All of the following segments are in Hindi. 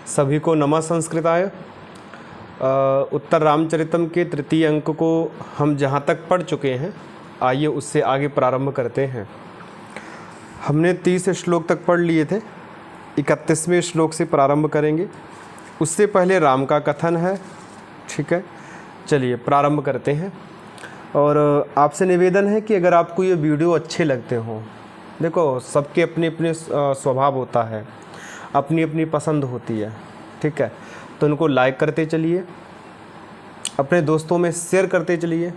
सभी को नमः संस्कृताय। उत्तर रामचरितम के तृतीय अंक को हम जहाँ तक पढ़ चुके हैं, आइए उससे आगे प्रारंभ करते हैं। हमने 30 श्लोक तक पढ़ लिए थे, 31वें श्लोक से प्रारंभ करेंगे। उससे पहले राम का कथन है, ठीक है। चलिए प्रारंभ करते हैं। और आपसे निवेदन है कि अगर आपको ये वीडियो अच्छे लगते हों, देखो सबके अपने अपने स्वभाव होता है, अपनी अपनी पसंद होती है, ठीक है। तो उनको लाइक करते चलिए, अपने दोस्तों में शेयर करते चलिए,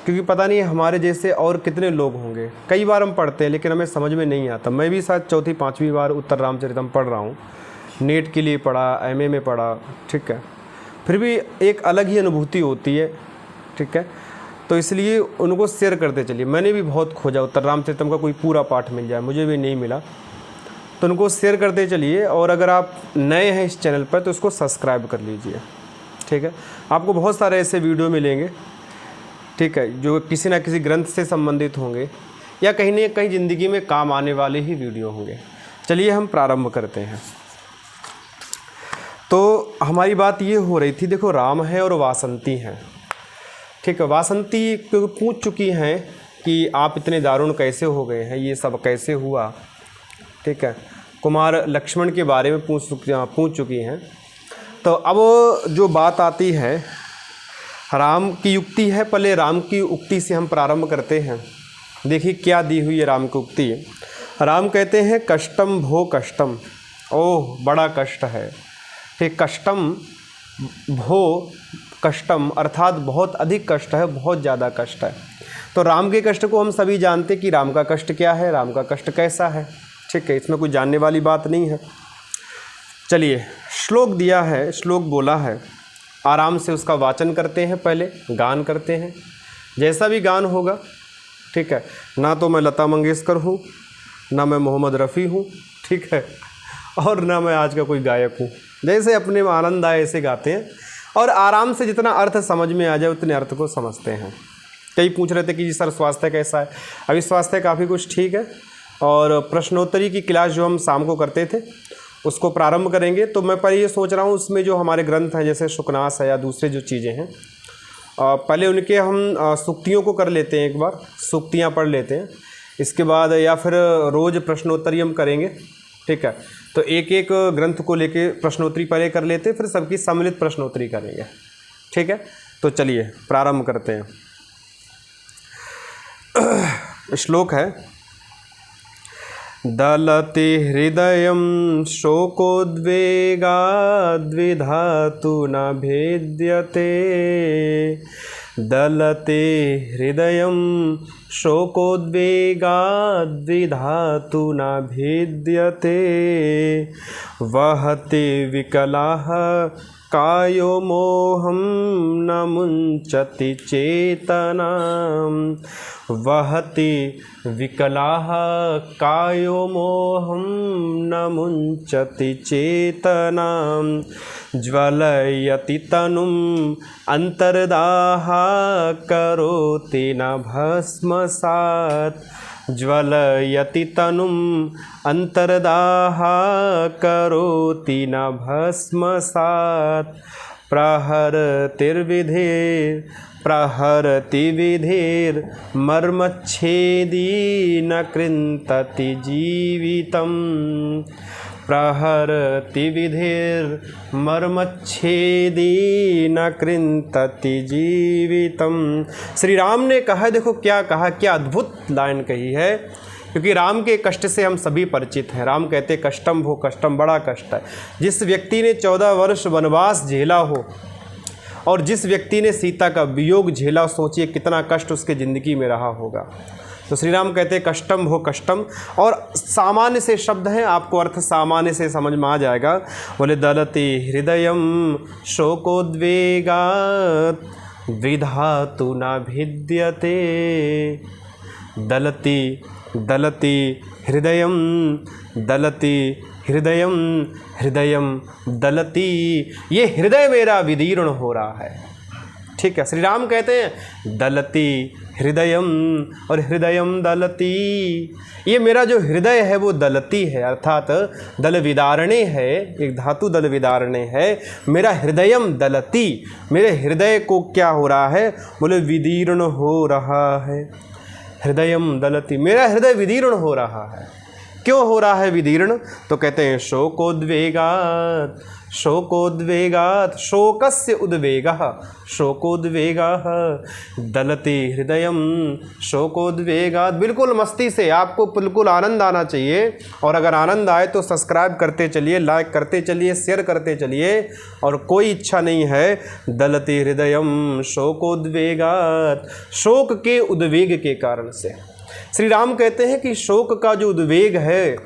क्योंकि पता नहीं हमारे जैसे और कितने लोग होंगे। कई बार हम पढ़ते हैं लेकिन हमें समझ में नहीं आता। मैं भी शायद 4-5वीं बार उत्तर रामचरितम पढ़ रहा हूँ, नेट के लिए पढ़ा, एमए में पढ़ा, ठीक है। फिर भी एक अलग ही अनुभूति होती है, ठीक है। तो इसलिए उनको शेयर करते चलिए। मैंने भी बहुत खोजा उत्तर रामचरितम का कोई पूरा पाठ मिल जाए, मुझे भी नहीं मिला। तो उनको शेयर करते चलिए। और अगर आप नए हैं इस चैनल पर तो इसको सब्सक्राइब कर लीजिए, ठीक है। आपको बहुत सारे ऐसे वीडियो मिलेंगे, ठीक है, जो किसी ना किसी ग्रंथ से संबंधित होंगे या कहीं ना कहीं ज़िंदगी में काम आने वाले ही वीडियो होंगे। चलिए हम प्रारंभ करते हैं। तो हमारी बात ये हो रही थी, देखो राम है और वासंती हैं, ठीक है। वासंती क्योंकि पूछ चुकी हैं कि आप इतने दारुण कैसे हो गए हैं, ये सब कैसे हुआ, ठीक है। कुमार लक्ष्मण के बारे में पूछ चुकी हैं। तो अब जो बात आती है, राम की युक्ति है। पहले राम की उक्ति से हम प्रारंभ करते हैं। देखिए क्या दी हुई है राम की उक्ति। राम कहते हैं कष्टम भो कष्टम, ओह बड़ा कष्ट है, ठीक। कष्टम भो कष्टम अर्थात बहुत अधिक कष्ट है, बहुत ज़्यादा कष्ट है। तो राम के कष्ट को हम सभी जानते कि राम का कष्ट क्या है, राम का कष्ट कैसा है, ठीक है। इसमें कोई जानने वाली बात नहीं है। चलिए श्लोक दिया है, श्लोक बोला है, आराम से उसका वाचन करते हैं, पहले गान करते हैं। जैसा भी गान होगा, ठीक है। ना तो मैं लता मंगेशकर हूँ, ना मैं मोहम्मद रफ़ी हूँ, ठीक है, और ना मैं आज का कोई गायक हूँ। जैसे अपने में आनंद आए ऐसे गाते हैं और आराम से जितना अर्थ समझ में आ जाए उतने अर्थ को समझते हैं। कई पूछ रहे थे कि जी सर स्वास्थ्य कैसा है। अभी स्वास्थ्य काफ़ी कुछ ठीक है। और प्रश्नोत्तरी की क्लास जो हम शाम को करते थे उसको प्रारंभ करेंगे। तो मैं पर ये सोच रहा हूँ उसमें जो हमारे ग्रंथ हैं जैसे शुकनास है या दूसरे जो चीज़ें हैं, पहले उनके हम सूक्तियों को कर लेते हैं, एक बार सूक्तियाँ पढ़ लेते हैं। इसके बाद या फिर रोज़ प्रश्नोत्तरी हम करेंगे, ठीक है। तो एक एक ग्रंथ को लेके प्रश्नोत्तरी पहले कर लेते हैं, फिर सबकी सम्मिलित प्रश्नोत्तरी करेंगे, ठीक है। तो चलिए प्रारंभ करते हैं। श्लोक है, दलते हृदयं शोकोद्वेगाद्विधातु न भेद्यते। दलते हृदयं शोकोद्वेगाद्विधातु न भेद्यते। वहते विकलाः कायो मोहं न मुञ्चति चेतनाम्। वहति विकलाः कायो मोहं न मुञ्चति चेतनाम्। ज्वलयति तनुम् अन्तर्दाः करोति न भस्मसात्। ज्वलयति तनुम् अन्तर्दाः करोति न भस्मसात्। प्रहरति विधिर्मर्मच्छेदी न कृन्तति जीवितम्। प्रहरति विधिर्मर्मच्छेदी न कृन्तति जीवितम्। श्री राम ने कहा, देखो क्या कहा, क्या अद्भुत लाइन कही है, क्योंकि राम के कष्ट से हम सभी परिचित हैं। राम कहते कष्टम भो कष्टम, बड़ा कष्ट है। जिस व्यक्ति ने 14 वर्ष वनवास झेला हो और जिस व्यक्ति ने सीता का वियोग झेला, सोचिए कितना कष्ट उसके ज़िंदगी में रहा होगा। तो श्री राम कहते हैं कष्टम हो कष्टम, और सामान्य से शब्द हैं, आपको अर्थ सामान्य से समझ में आ जाएगा। बोले दलते हृदयम शोकोद्वेगात् विधातु न भिद्यते। दलति दलति हृदयम, दलति हृदयम, हृदयम दलति, ये हृदय मेरा विदीर्ण हो रहा है, ठीक है। श्री राम कहते हैं दलती हृदयम, और हृदयम दलती, ये मेरा जो हृदय है वो दलती है, अर्थात दल विदारणे है, एक धातु दल विदारणे है। मेरा हृदयम दलती, मेरे हृदय को क्या हो रहा है, बोले विदीर्ण हो रहा है। हृदयम दलती, मेरा हृदय विदीर्ण हो रहा है। क्यों हो रहा है विदीर्ण, तो कहते हैं शोकोद्वेगात्, शोकोद्वेगात्, शोकस्य उद्वेगः, शोकोद्वेगः दलति हृदयम शोकोद्वेगात्। बिल्कुल मस्ती से, आपको बिल्कुल आनंद आना चाहिए, और अगर आनंद आए तो सब्सक्राइब करते चलिए, लाइक करते चलिए, शेयर करते चलिए, और कोई इच्छा नहीं है। दलति हृदयम शोकोद्वेगात्, शोक के उद्वेग के कारण से। श्री राम कहते हैं कि शोक का जो उद्वेग है,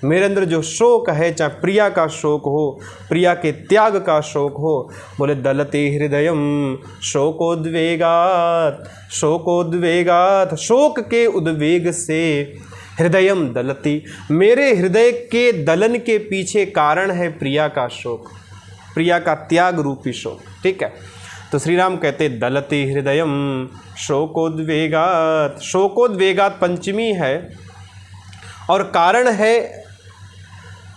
मेरे अंदर जो शोक है, चाहे प्रिया का शोक हो, प्रिया के त्याग का शोक हो, बोले दलते हृदयम शोकोद्वेगात्, शोकोद्वेगात्, शोक के उद्वेग से हृदयम दलती, मेरे हृदय के दलन के पीछे कारण है प्रिया का शोक, प्रिया का त्याग रूपी शोक। ठीक है, तो श्री राम कहते दलते हृदयम शोकोद्वेगात्, शोकोद्वेगात् पंचमी है, और कारण है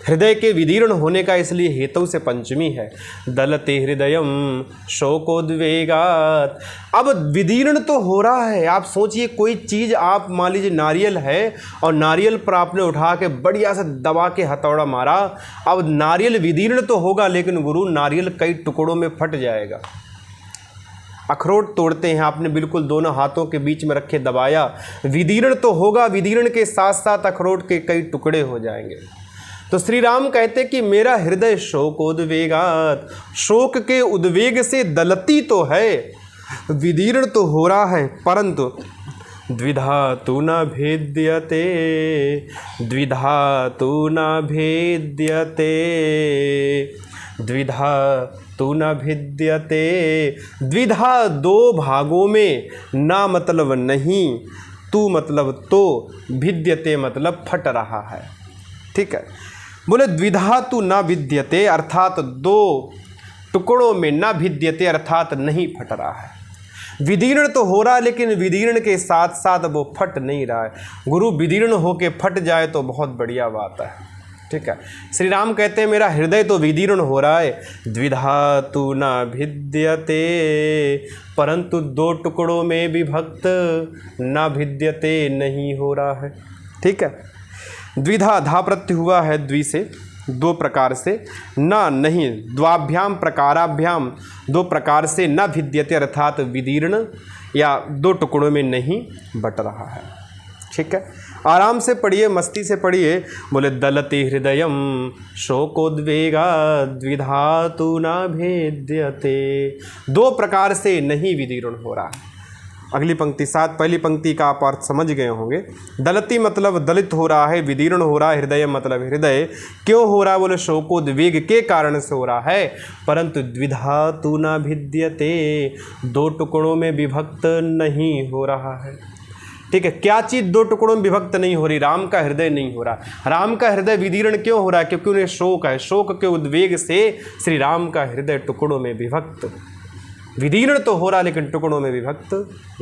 हृदय के विदीर्ण होने का, इसलिए हेतु से पंचमी है। दलते हृदयम शोकोद्वेगात्, अब विदीर्ण तो हो रहा है। आप सोचिए कोई चीज़, आप मान लीजिए नारियल है, और नारियल पर आपने उठा के बढ़िया से दबा के हथौड़ा मारा, अब नारियल विदीर्ण तो होगा, लेकिन गुरु नारियल कई टुकड़ों में फट जाएगा। अखरोट तोड़ते हैं, आपने बिल्कुल दोनों हाथों के बीच में रखे दबाया, विदीर्ण तो होगा, विदीर्ण के साथ साथ अखरोट के कई टुकड़े हो जाएंगे। तो श्री राम कहते कि मेरा हृदय शोकोद्वेगात्, शोक के उद्वेग से दलती तो है, विदीर्ण तो हो रहा है, परंतु द्विधा तु न भेद्यते, द्विधा तु न भेद्यते, द्विधा तु न भिद्यते, द्विधा दो भागों में, ना मतलब नहीं, तू मतलब तो, भिद्यते मतलब फट रहा है। ठीक है, बोले द्विधा तु न भिद्यते, अर्थात दो टुकड़ों में, न भिद्यते अर्थात नहीं फट रहा है। विदीर्ण तो हो रहा है, लेकिन विदीर्ण के साथ साथ वो फट नहीं रहा है। गुरु विदीर्ण होके फट जाए तो बहुत बढ़िया बात है। ठीक है, श्री राम कहते हैं मेरा हृदय तो विदीर्ण हो रहा है, द्विधा तु न भिद्यते, परंतु दो टुकड़ों में विभक्त, न भिद्यते नहीं हो रहा है। ठीक है, द्विधा धा प्रत्यय हुआ है द्वि से, दो प्रकार से, न नहीं, द्वाभ्याम प्रकाराभ्याम, दो प्रकार से, न भिद्यते अर्थात विदीर्ण या दो टुकड़ों में नहीं बट रहा है। ठीक है, आराम से पढ़िए, मस्ती से पढ़िए। बोले दलते हृदयम शोकोद्वेगात्, द्विधा तु न भेद्यते, दो प्रकार से नहीं विदीर्ण हो रहा है। अगली पंक्ति 7, पहली पंक्ति का आप अर्थ समझ गए होंगे। दलती मतलब दलित हो रहा है, विदीर्ण हो रहा है, हृदय मतलब हृदय क्यों हो रहा है, बोले शोकोद्वेग के कारण से हो रहा है, परंतु द्विधा तु न भिद्यते, दो टुकड़ों में विभक्त नहीं हो रहा है। ठीक है, क्या चीज़ दो टुकड़ों में विभक्त नहीं हो रही, राम का हृदय नहीं हो रहा। राम का हृदय विदीर्ण क्यों हो रहा है, क्योंकि उन्हें शोक है, शोक के उद्वेग से श्री राम का हृदय टुकड़ों में विभक्त, विदीर्ण तो हो रहा लेकिन टुकड़ों में विभक्त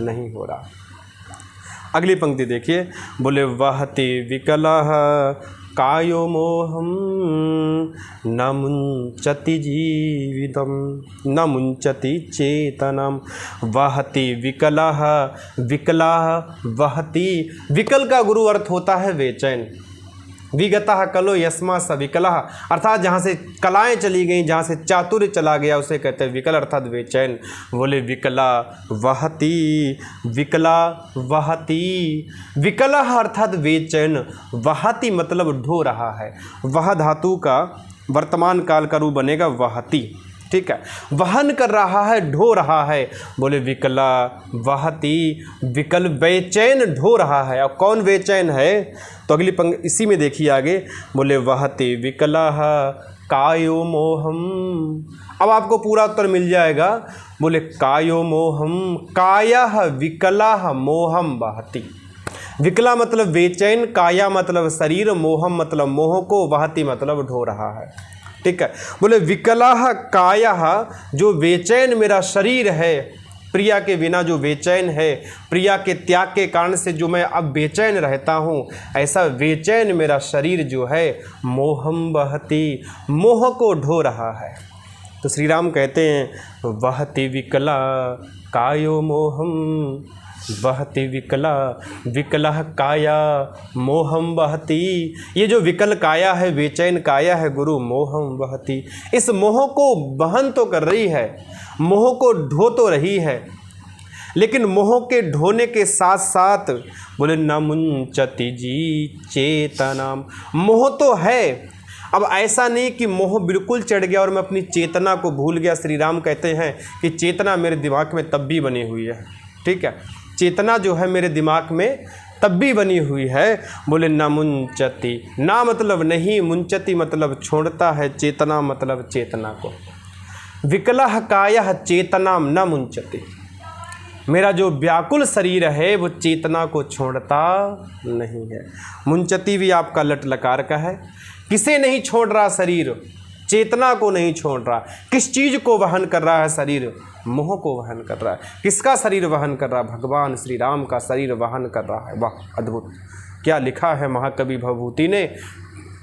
नहीं हो रहा। अगली पंक्ति देखिए, बोले वहति विकलः कायो मोहम न मुंचति जीवितम, न मुंचति चेतनम, वहति विकलः, विकला वहति, विकल का गुरु अर्थ होता है बेचैन, विगतः कलो यस्मा स विकलः, अर्थात जहाँ से कलाएँ चली गई, जहाँ से चातुर्य चला गया उसे कहते हैं विकल अर्थात बेचैन। बोले विकला वहति, विकला वहति, विकलः अर्थात बेचैन, वहति मतलब ढो रहा है, वह धातु का वर्तमान काल का रूप बनेगा वहति। ठीक है, वहन कर रहा है, ढो रहा है। बोले विकला वहति, विकल बेचैन ढो रहा है। अब कौन बेचैन है, तो अगली पंक्ति इसी में देखिए आगे, बोले वहति विकलः कायो मोहम, अब आपको पूरा उत्तर मिल जाएगा। बोले कायो मोहम, कायः विकलः मोहम वहति, विकला मतलब बेचैन, काया मतलब शरीर, मोहम मतलब मोह को, वहति मतलब ढो रहा है। ठीक है। बोले विकलाह कायः, जो बेचैन मेरा शरीर है, प्रिया के बिना जो बेचैन है, प्रिया के त्याग के कारण से जो मैं अब बेचैन रहता हूँ, ऐसा बेचैन मेरा शरीर जो है मोहम बहती, मोह को ढो रहा है। तो श्री राम कहते हैं बहती विकला कायो मोहम, बहती विकला, विकला काया मोहम बहती। ये जो विकल काया है, बेचैन काया है गुरु, मोहम बहती, इस मोह को बहन तो कर रही है, मोह को ढो तो रही है, लेकिन मोह के ढोने के साथ साथ बोले न मुंचती जी चेतनाम, मोह तो है। अब ऐसा नहीं कि मोह बिल्कुल चढ़ गया और मैं अपनी चेतना को भूल गया। श्री राम कहते हैं कि चेतना मेरे दिमाग में तब भी बनी हुई है, ठीक है, चेतना जो है मेरे दिमाग में तब भी बनी हुई है। बोले न मुंचती, ना मतलब नहीं, मुंचती मतलब छोड़ता है, चेतना मतलब चेतना को। विकलः कायः चेतनाम न मुंचति, मेरा जो व्याकुल शरीर है वो चेतना को छोड़ता नहीं है। मुंचति भी आपका लट लकार का है। किसे नहीं छोड़ रहा शरीर? चेतना को नहीं छोड़ रहा। किस चीज़ को वहन कर रहा है शरीर? मोह को वहन कर रहा है। किसका शरीर वहन कर रहा है? भगवान श्री राम का शरीर वहन कर रहा है। वाह, अद्भुत! क्या लिखा है महाकवि भवभूति ने,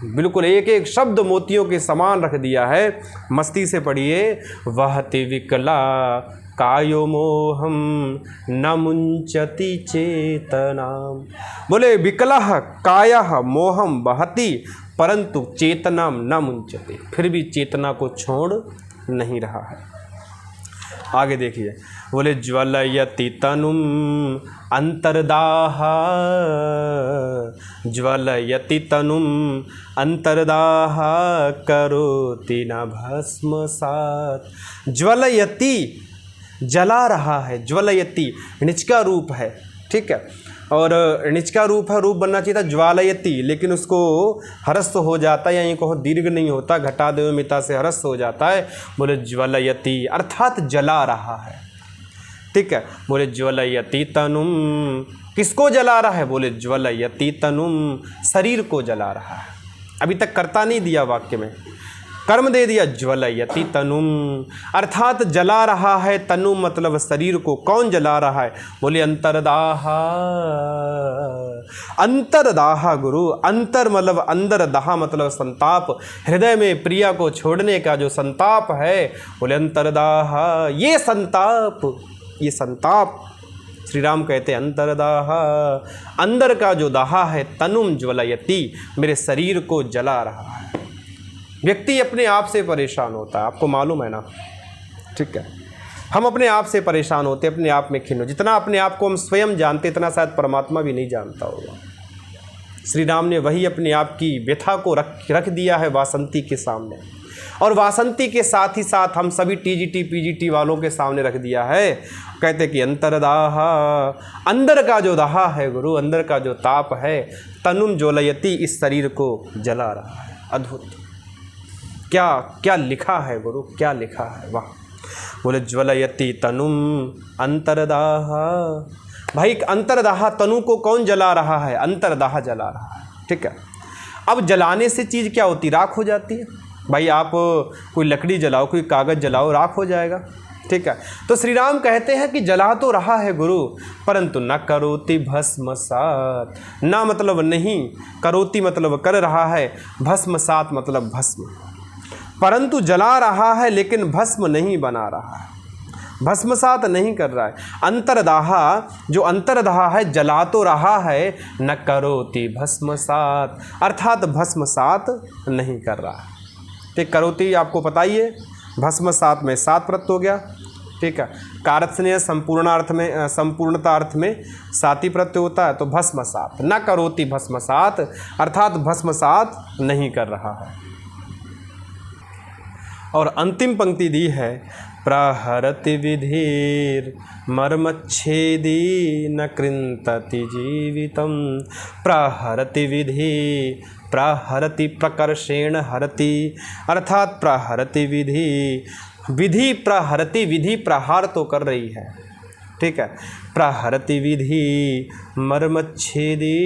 बिल्कुल एक एक शब्द मोतियों के समान रख दिया है। मस्ती से पढ़िए। वहति विकला कायो मोहम न मुंचति चेतनाम। बोले विकलः कायः मोहम बहति परंतु चेतनाम न मुंचति, फिर भी चेतना को छोड़ नहीं रहा है। आगे देखिए, बोले ज्वलयति तनुम अंतर्दाह, ज्वलयति तनुम अंतर्दाह करोति न भस्मसात्। ज्वलयति, जला रहा है, ज्वलयति णिच का रूप है, ठीक है, और णिच का रूप है, रूप बनना चाहिए था ज्वालयति, लेकिन उसको हरस्व हो जाता है, या ये कहो दीर्घ नहीं होता, घटा देव मिता से हरस्व हो जाता है। बोले ज्वलयति अर्थात जला रहा है, ठीक है। बोले ज्वलयति तनुम, किसको जला रहा है? बोले ज्वलयति तनुम, शरीर को जला रहा है। अभी तक कर्ता नहीं दिया वाक्य में, कर्म दे दिया। ज्वलयति तनुम अर्थात जला रहा है, तनु मतलब शरीर को। कौन जला रहा है? बोले अंतरदाह, अंतरदाह गुरु, अंतर मतलब अंदर, दाह मतलब संताप, हृदय में प्रिया को छोड़ने का जो संताप है, बोले अंतरदाह, ये संताप, ये संताप श्री राम कहते हैं अंतरदाह, अंदर का जो दाह है, तनुम ज्वलयति, मेरे शरीर को जला रहा है। व्यक्ति अपने आप से परेशान होता है, आपको मालूम है ना, ठीक है। हम अपने आप से परेशान होते हैं, अपने आप में खिन्न। जितना अपने आप को हम स्वयं जानते, इतना शायद परमात्मा भी नहीं जानता होगा। श्री राम ने वही अपने आप की व्यथा को रख दिया है वासंती के सामने, और वासंती के साथ ही साथ हम सभी टीजीटी पीजीटी वालों के सामने रख दिया है। कहते कि अंतरदाह, अंदर का जो दाह है गुरु, अंदर का जो ताप है, तनुम ज्वलयति, इस शरीर को जला रहा है। अद्भुत! क्या क्या लिखा है गुरु, क्या लिखा है, वाह! बोले ज्वलयति तनुम अंतरदाह, भाई अंतरदाह, तनु को कौन जला रहा है? अंतरदाह जला रहा है, ठीक है। अब जलाने से चीज़ क्या होती? राख हो जाती है। भाई आप कोई लकड़ी जलाओ, कोई कागज़ जलाओ, राख हो जाएगा, ठीक है। तो श्री राम कहते हैं कि जला तो रहा है गुरु, परंतु न करोति भस्मसात, ना मतलब नहीं, करोति मतलब कर रहा है, भस्मसात मतलब भस्म, परंतु जला रहा है लेकिन भस्म नहीं बना रहा है, भस्मसात नहीं कर रहा है। अंतरदाह, जो अंतरदाह है, जला तो रहा है, न करोति भस्मसात अर्थात भस्मसात नहीं कर रहा है। ठीक, करोति आपको पता ही है, भस्मसात में सात प्रत्यय हो गया, ठीक है। कारक स्नेह संपूर्णार्थ में, संपूर्णता अर्थ में साती प्रत्यय होता है, तो भस्मसात, न करोति भस्मसात अर्थात भस्मसात नहीं कर रहा है। और अंतिम पंक्ति दी है, प्रहरति विधिर मर्मच्छेदी न कृंतति जीवितम। प्रहरति विधि, प्रहरति प्रकर्षेण हरति अर्थात प्रहरति विधि, विधि प्रहरति, विधि प्रहार तो कर रही है, ठीक है। प्रहरति विधि मर्मच्छेदी,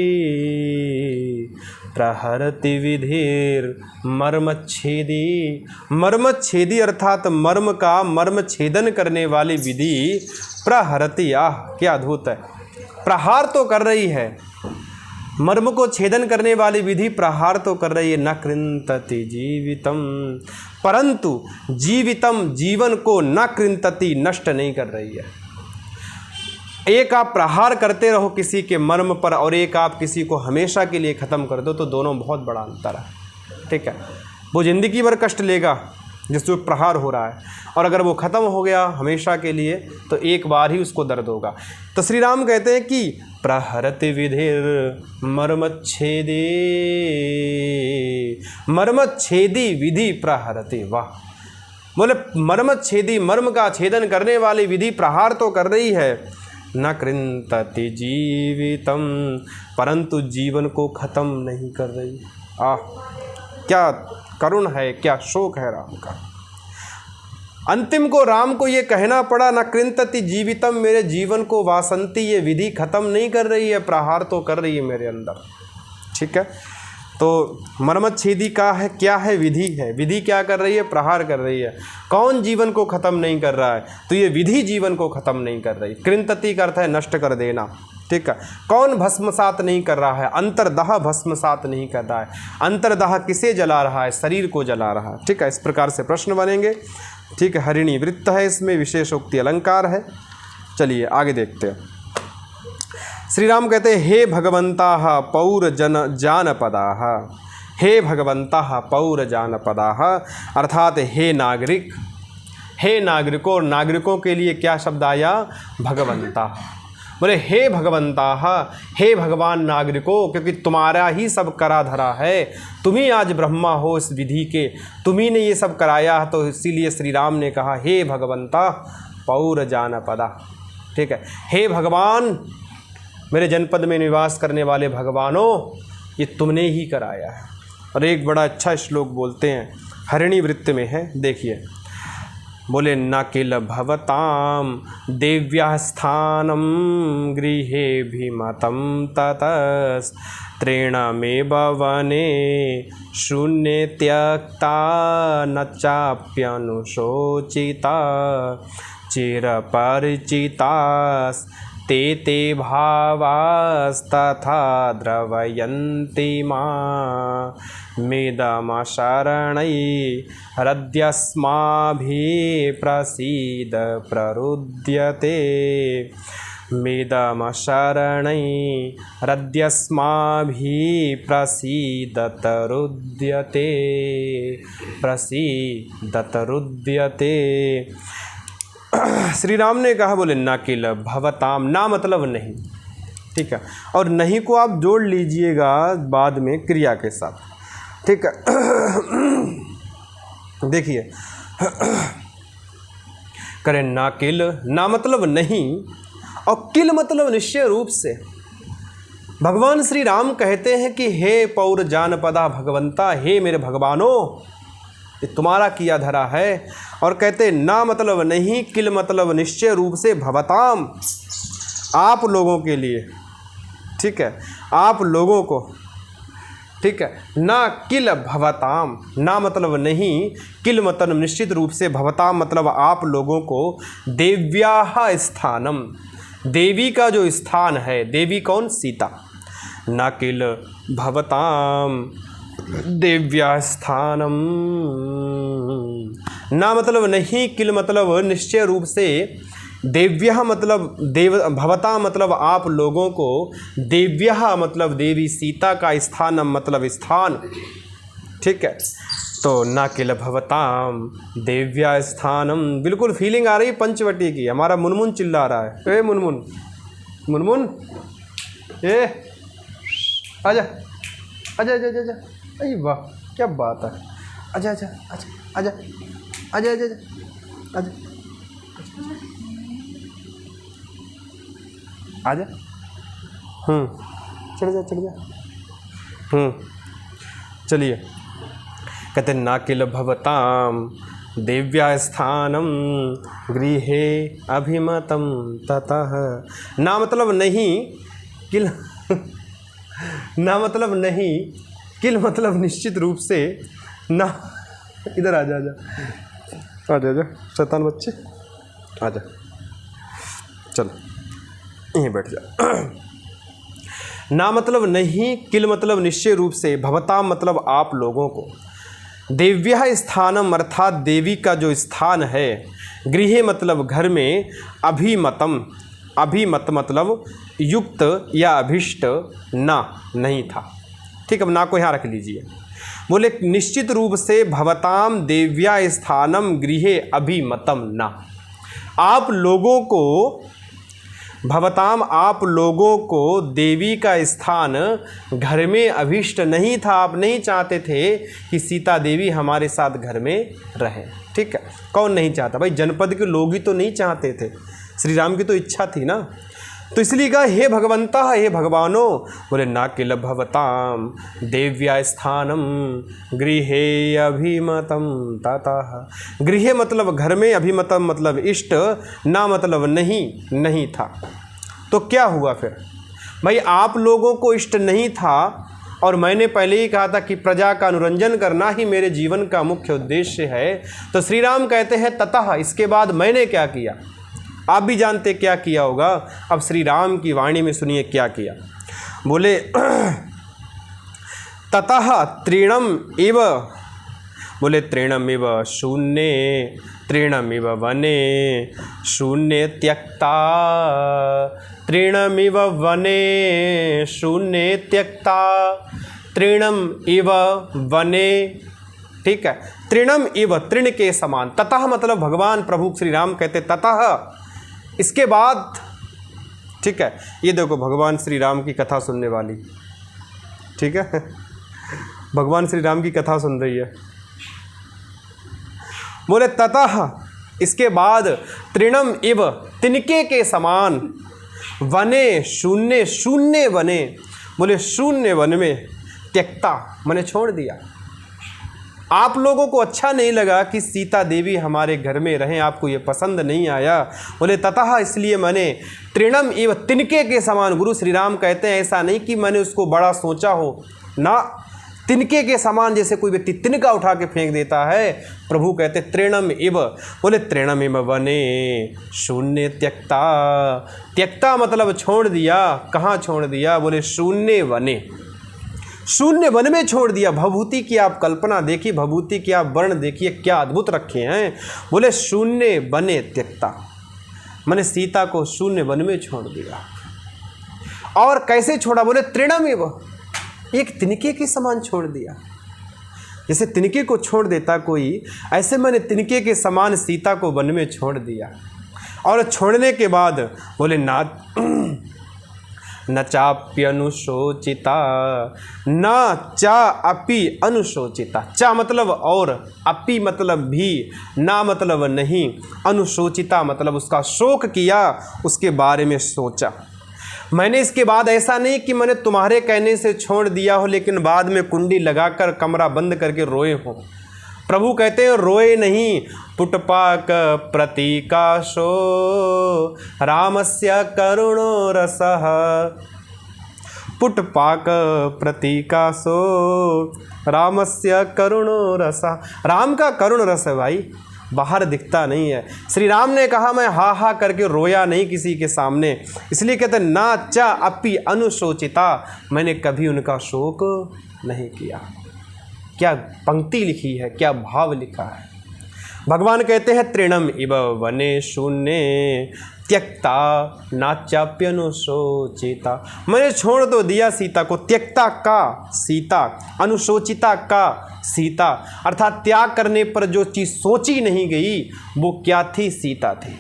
प्रहरति विधिर मर्मच्छेदी। मर्मच्छेदी अर्थात मर्म का मर्म छेदन करने वाली विधि प्रहरति, आह क्या अद्भुत है, प्रहार तो कर रही है, मर्म को छेदन करने वाली विधि प्रहार तो कर रही है। न कृंतति जीवितम, परंतु जीवितम जीवन को न कृंतति नष्ट नहीं कर रही है। एक आप प्रहार करते रहो किसी के मर्म पर और एक आप किसी को हमेशा के लिए ख़त्म कर दो, तो दोनों बहुत बड़ा अंतर है, ठीक है। वो ज़िंदगी भर कष्ट लेगा जिससे प्रहार हो रहा है, और अगर वो ख़त्म हो गया हमेशा के लिए तो एक बार ही उसको दर्द होगा। तो श्री राम कहते हैं कि प्रहरति विधिर मर्मच्छेदी, मर्मच्छेदी विधि प्रहरति। वाह, बोले मर्मच्छेदी, मर्म का छेदन करने वाली विधि प्रहार तो कर रही है। न कृंतति जीवितम, परंतु जीवन को ख़त्म नहीं कर रही। आह क्या करुण है, क्या शोक है राम का। अंतिम को राम को ये कहना पड़ा, न कृंतति जीवितम, मेरे जीवन को वासंती ये विधि खत्म नहीं कर रही है, प्रहार तो कर रही है मेरे अंदर, ठीक है। तो मर्मच्छेदी का है, क्या है, विधि है। विधि क्या कर रही है, प्रहार कर रही है। कौन जीवन को ख़त्म नहीं कर रहा है, तो ये विधि जीवन को ख़त्म नहीं कर रही। कृंतति का अर्थ है नष्ट कर देना, ठीक है। कौन भस्मसात नहीं कर रहा है, अंतर्दाह भस्मसात नहीं कर रहा है। अंतर्दाह किसे जला रहा है, शरीर को जला रहा है, ठीक है। इस प्रकार से प्रश्न बनेंगे, ठीक है। हरिणी वृत्त है, इसमें विशेषोक्ति अलंकार है। चलिए आगे देखते हैं। श्री राम कहते हैं, हे भगवंताः पौर जानपदाः, हे भगवंताः पौर जानपदाः, अर्थात हे नागरिक, हे नागरिकों, और नागरिकों के लिए क्या शब्द आया, भगवंता। बोले हे भगवंताः, हे भगवान नागरिकों, क्योंकि तुम्हारा ही सब करा धरा है, तुम ही आज ब्रह्मा हो इस विधि के, तुम्ही ने ये सब कराया, तो इसीलिए श्री राम ने कहा हे भगवंता पौर जानपदा, ठीक है। हे भगवान, मेरे जनपद में निवास करने वाले भगवानों, ये तुमने ही कराया है। और एक बड़ा अच्छा श्लोक बोलते हैं, हरिणी वृत्त में है, देखिए। बोले न किल भवताम देव्या स्थानम गृहे भीमतम ततस् त्रीणमेव वने शून्ये त्यक्ता न चाप्यनुशोचिता चिरपरिचितास् ते भावास्तथा द्रवयन्ति मां मिदमशरणै हृद्यस्माभिः प्रसीद प्ररुद्यते, मिदमशरणै हृद्यस्माभिः प्रसीदत रुद्यते, प्रसीदत रुद्यते। श्री राम ने कहा, बोले ना किल भवताम, ना मतलब नहीं, ठीक है। और नहीं को आप जोड़ लीजिएगा बाद में क्रिया के साथ, ठीक है। देखिए, करें ना किल, ना मतलब नहीं, और किल मतलब निश्चय रूप से। भगवान श्री राम कहते हैं कि हे पौर जानपदा भगवंता, हे मेरे भगवानों, ये तुम्हारा किया धरा है। और कहते ना मतलब नहीं, किल मतलब निश्चय रूप से, भवताम आप लोगों के लिए, ठीक है, आप लोगों को, ठीक है। ना किल भवताम, ना मतलब नहीं, किल मतलब निश्चित रूप से, भवताम मतलब आप लोगों को, देव्याः स्थानम, देवी का जो स्थान है, देवी कौन, सीता। ना किल भवताम देव्या स्थानम, ना मतलब नहीं, किल मतलब निश्चय रूप से, देव्या मतलब देव, भवता मतलब आप लोगों को, देव्या मतलब देवी सीता का, स्थानम मतलब स्थान, ठीक है। तो ना किल भवताम देव्या स्थानम, बिल्कुल फीलिंग आ रही है पंचवटी की। हमारा मुनमुन चिल्ला रहा है, ए मुनमुन, मुनमुन, ए आजा आजा आजा आजा, अरे वाह क्या बात है, आजा आजा आजा आजा आजा आजा आजा आजा, चढ़ जा चढ़ जा, चलिए। कहते ना किल भवताम देव्या स्थानम गृहे अभिमतम ततः। ना मतलब नहीं, किल ना मतलब नहीं, किल मतलब निश्चित रूप से, ना इधर आ जा आ जा शैतान बच्चे आ जा, चलो यहीं बैठ जा। ना मतलब नहीं, किल मतलब निश्चय रूप से, भवताम मतलब आप लोगों को, देव्या स्थानम अर्थात देवी का जो स्थान है, गृहे मतलब घर में, अभिमतम, अभिमत मतलब युक्त या अभिष्ट, ना नहीं था। ठीक, अब ना को यहाँ रख लीजिए। बोले निश्चित रूप से भवताम देव्या स्थानम गृहे अभिमतम ना, आप लोगों को, भवताम आप लोगों को देवी का स्थान घर में अभिष्ट नहीं था। आप नहीं चाहते थे कि सीता देवी हमारे साथ घर में रहे। ठीक है, कौन नहीं चाहता भाई, जनपद के लोग ही तो नहीं चाहते थे, श्री राम की तो इच्छा थी ना। तो इसलिए कहा हे भगवंता, हे भगवानो, बोले ना किल भवताम देव्या स्थानम गृहे अभिमतम ततः। गृहे मतलब घर में, अभिमतम मतलब इष्ट, ना मतलब नहीं, नहीं था। तो क्या हुआ फिर भाई, आप लोगों को इष्ट नहीं था, और मैंने पहले ही कहा था कि प्रजा का अनुरंजन करना ही मेरे जीवन का मुख्य उद्देश्य है। तो श्री राम कहते हैं ततः, इसके बाद मैंने क्या किया। आप भी जानते क्या किया होगा, अब श्री राम की वाणी में सुनिए क्या किया। बोले ततः तृणम इव, बोले तृणम इव शून्य, तृणम इव वने शून्य त्यक्ता, तृणम इव वने शून्य त्यक्ता, तृणम इव वने। ठीक है, तृणम इव, तृण के समान, ततः मतलब भगवान प्रभु श्री राम कहते ततः, इसके बाद। ठीक है, ये देखो भगवान श्री राम की कथा सुनने वाली, ठीक है, भगवान श्री राम की कथा सुन रही है। बोले ततः, इसके बाद, तृणम इव, तिनके के समान, वने शून्य, शून्य वने, बोले शून्य वन में, त्यक्ता मैंने छोड़ दिया। आप लोगों को अच्छा नहीं लगा कि सीता देवी हमारे घर में रहें, आपको ये पसंद नहीं आया। बोले ततः, इसलिए मैंने तृणम इव, तिनके के समान, गुरु श्री राम कहते हैं ऐसा नहीं कि मैंने उसको बड़ा सोचा हो ना, तिनके के समान, जैसे कोई व्यक्ति तिनका उठा के फेंक देता है, प्रभु कहते तृणम इव, बोले तृणम इव वने शून्य त्यक्ता, त्यक्ता मतलब छोड़ दिया। कहाँ छोड़ दिया, बोले शून्य वने, शून्य वन में छोड़ दिया। भभूति की आप कल्पना देखिए, भभूति की आप वर्ण देखिए, क्या अद्भुत रखे हैं। बोले शून्य वने त्यक्ता, मैंने सीता को शून्य वन में छोड़ दिया। और कैसे छोड़ा, बोले तृणम इव, एक तिनके के समान छोड़ दिया। जैसे तिनके को छोड़ देता कोई, ऐसे मैंने तिनके के समान सीता को वन में छोड़ दिया। और छोड़ने के बाद बोले ना न चाप्यनुशोचिता, न चा अपि अनुशोचिता, चा मतलब और, अपि मतलब भी, ना मतलब नहीं, अनुशोचिता मतलब उसका शोक किया, उसके बारे में सोचा। मैंने इसके बाद ऐसा नहीं कि मैंने तुम्हारे कहने से छोड़ दिया हो, लेकिन बाद में कुंडी लगाकर कमरा बंद करके रोए हो। प्रभु कहते हैं रोए नहीं, पुटपाक प्रतीकाशो रामस्य करुणो रसः, पुटपाक प्रतीकाशो रामस्य करुणो रसः। राम का करुण रस है भाई, बाहर दिखता नहीं है। श्री राम ने कहा मैं हा हा करके रोया नहीं किसी के सामने, इसलिए कहते हैं ना चा अपि अनुशोचिता, मैंने कभी उनका शोक नहीं किया। क्या पंक्ति लिखी है, क्या भाव लिखा है। भगवान कहते हैं तृणम इव वने शून्य त्यक्ता नाचाप्यनुशोचिता, मैंने छोड़ तो दिया सीता को, त्यक्ता का सीता, अनुशोचिता का सीता, अर्थात त्याग करने पर जो चीज़ सोची नहीं गई वो क्या थी, सीता थी।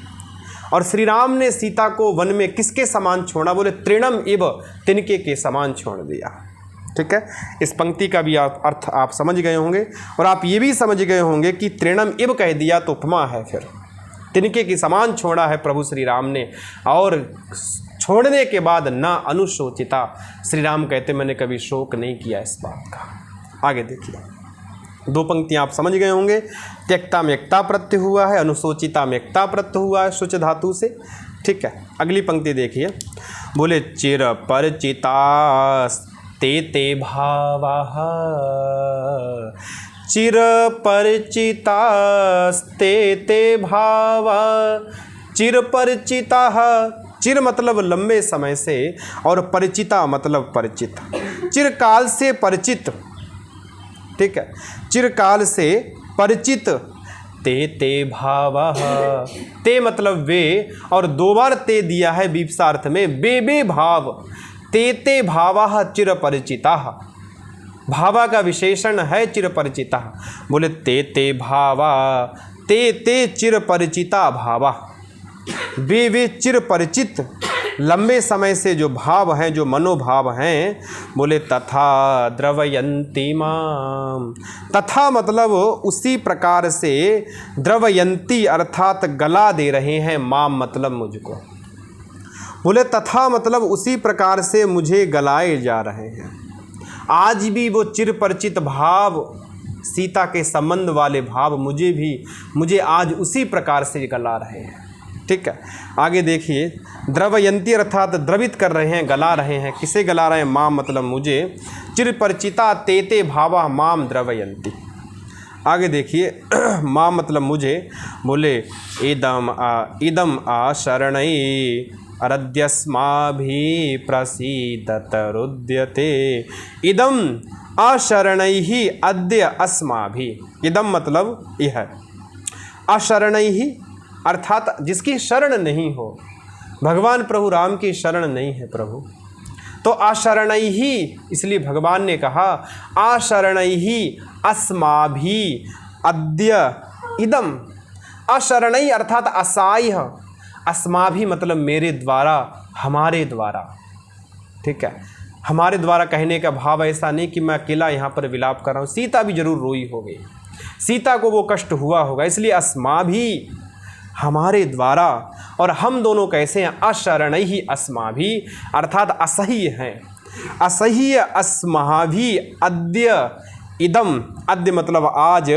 और श्री राम ने सीता को वन में किसके समान छोड़ा, बोले तृणम इव, तिनके के समान छोड़ दिया। ठीक है, इस पंक्ति का भी अर्थ आप समझ गए होंगे, और आप ये भी समझ गए होंगे कि तृणम इव कह दिया तो उपमा है, फिर तिनके के समान छोड़ा है प्रभु श्री राम ने। और छोड़ने के बाद ना अनुशोचिता, श्री राम कहते मैंने कभी शोक नहीं किया इस बात का। आगे देखिए, दो पंक्तियां आप समझ गए होंगे। त्यक्ता में एकता प्रत्यय हुआ है, अनुसूचिता में एकता प्रत्यय हुआ है शुच धातु से। ठीक है, अगली पंक्ति देखिए, बोले चिर परिचितास्ते ते भावाः, चिर परिचितास्ते ते भावा। चिर परिचिताः, चिर मतलब लंबे समय से, और परिचिता मतलब परिचित, चिरकाल से परिचित। ठीक है, चिरकाल से परिचित। ते भावः, ते मतलब वे, और दो बार ते दिया है विपसार्थ में, बे भाव। ते भावः चिर परिचिताः, भावा का विशेषण है चिर परिचिताः। बोले ते भावा, ते चिर परिचिता भावा, वे चिर परिचित लंबे समय से जो भाव हैं, जो मनोभाव हैं। बोले तथा द्रवयन्ती माम, तथा मतलब उसी प्रकार से, द्रवयन्ती अर्थात गला दे रहे हैं, माम मतलब मुझको। बोले तथा मतलब उसी प्रकार से मुझे गलाए जा रहे हैं। आज भी वो चिर परिचित भाव, सीता के संबंध वाले भाव मुझे आज उसी प्रकार से गला रहे हैं। ठीक है, आगे देखिए, द्रवयंती अर्थात द्रवित कर रहे हैं, गला रहे हैं। किसे गला रहे हैं? माम मतलब मुझे। चिर परिचिता ते भावा माम द्रवयंती। आगे देखिए, माम मतलब मुझे। बोले इदम आशरणै अरद्यस्माभि प्रसीदत रुद्यते। इदम अशरणैहि अद्य अस्माभि। इदम मतलब यह, अशरणैहि अर्थात जिसकी शरण नहीं हो, भगवान प्रभु राम की शरण नहीं है प्रभु, तो अशरणैहि, इसलिए भगवान ने कहा अशरणैहि अस्माभि अद्य इदम। अशरणै अर्थात असहाय, अस्माभि मतलब मेरे द्वारा, हमारे द्वारा। ठीक है, हमारे द्वारा कहने का भाव ऐसा नहीं कि मैं अकेला यहाँ पर विलाप कर रहा हूँ, सीता भी जरूर रोई होगी, सीता को वो कष्ट हुआ होगा, इसलिए अस्माभि हमारे द्वारा। और हम दोनों कैसे हैं? अशरणैहि अस्माभि अर्थात असह्य हैं, असह्य अस्माभि अद्य इदम। अद्य मतलब आज,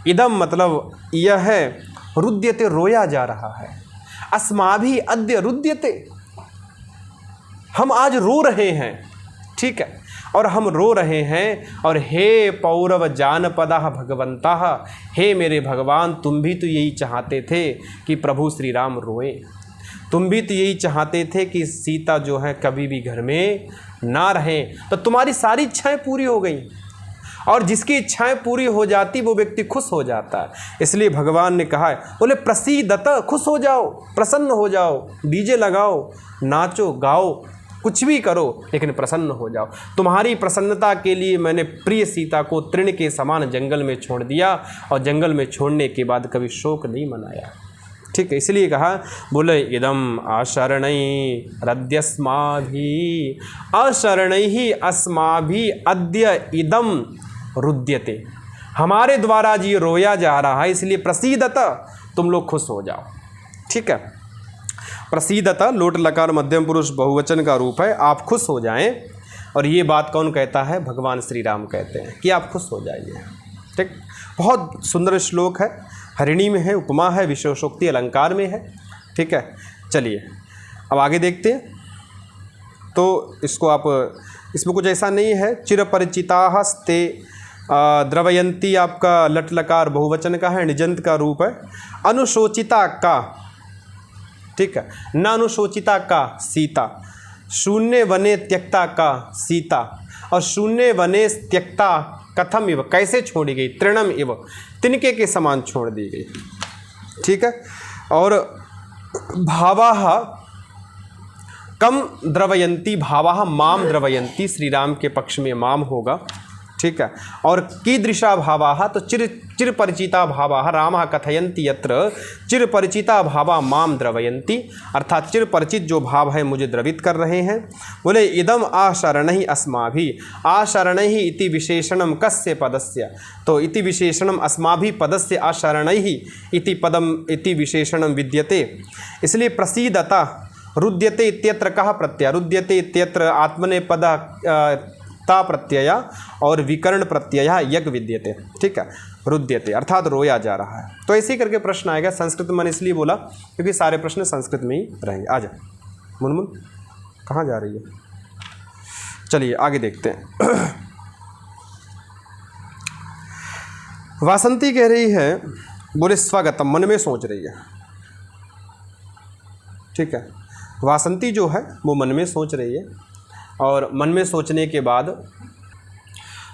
इदम मतलब यह है, रुद्यते रोया जा रहा है। अस्माभि अद्य रुद्यते, हम आज रो रहे हैं। ठीक है, और हम रो रहे हैं। और हे पौरव जानपदः भगवन्तः, हे मेरे भगवान, तुम भी तो यही चाहते थे कि प्रभु श्री राम रोए, तुम भी तो यही चाहते थे कि सीता जो है कभी भी घर में ना रहे, तो तुम्हारी सारी इच्छाएं पूरी हो गई। और जिसकी इच्छाएं पूरी हो जाती वो व्यक्ति खुश हो जाता है। इसलिए भगवान ने कहा है, बोले प्रसीदत, खुश हो जाओ, प्रसन्न हो जाओ, डीजे लगाओ, नाचो गाओ, कुछ भी करो, लेकिन प्रसन्न हो जाओ। तुम्हारी प्रसन्नता के लिए मैंने प्रिय सीता को तृण के समान जंगल में छोड़ दिया, और जंगल में छोड़ने के बाद कभी शोक नहीं मनाया। ठीक है, इसलिए कहा, बोले इदम अशरणै रद्यस्माभि, अशरणैहि अस्माभि अद्य इदम रुद्यते। हमारे द्वारा जी रोया जा रहा है, इसलिए प्रसीदत, तुम लोग खुश हो जाओ। ठीक है, प्रसीदत लोट लकार मध्यम पुरुष बहुवचन का रूप है, आप खुश हो जाएं। और ये बात कौन कहता है? भगवान श्री राम कहते हैं कि आप खुश हो जाइए। ठीक, बहुत सुंदर श्लोक है, हरिणी में है, उपमा है, विशेषोक्ति अलंकार में है। ठीक है, चलिए अब आगे देखते हैं। तो इसको आप, इसमें कुछ ऐसा नहीं है। चिर परिचिताः स्ते द्रवयंती आपका लट लकार बहुवचन का है, निजंत का रूप है। अनुशोचिता का, ठीक है, न अनुशोचिता का सीता, शून्य वने त्यक्ता का सीता, और शून्य वने त्यक्ता कथम इव, कैसे छोड़ी गई? तृणम इव, तिनके के समान छोड़ दी गई। ठीक है, और भावाः कम द्रवयंती, भावाः माम द्रवयंती, श्री राम के पक्ष में माम होगा। ठीक है, और कीदृशा भावाः, तो चिर परिचिता भावाः रामः कथयन्ति यत्र चिर परिचिता भावा माम द्रवयन्ति, अर्थात चिर परिचित जो भाव है मुझे द्रवित कर रहे हैं। बोले इदम आशरणैहि अस्माभि, आशरणैहि इति विशेषणम कस्य पदस्य, तो इति विशेषणम अस्माभि पदस्य आशरणैहि इति पदम इति विशेषणम विद्यते। इसलिए प्रसीदता रुद्यते इत्यत्र कः प्रत्यय, रुद्यते इत्यत्र आत्मनेपद ता प्रत्यय और विकर्ण प्रत्यय यज्ञ विद्यते, ठीक है, रुद्यते अर्थात रोया जा रहा है। तो ऐसे ही करके प्रश्न आएगा। संस्कृत मैंने इसलिए बोला क्योंकि सारे प्रश्न संस्कृत में ही रहेंगे। आ जा मुनमुन, कहाँ जा रही है? चलिए आगे देखते हैं। वासंती कह रही है, बोले स्वगतम, मन में सोच रही है, ठीक है। वासंती जो है वो मन में सोच रही है, और मन में सोचने के बाद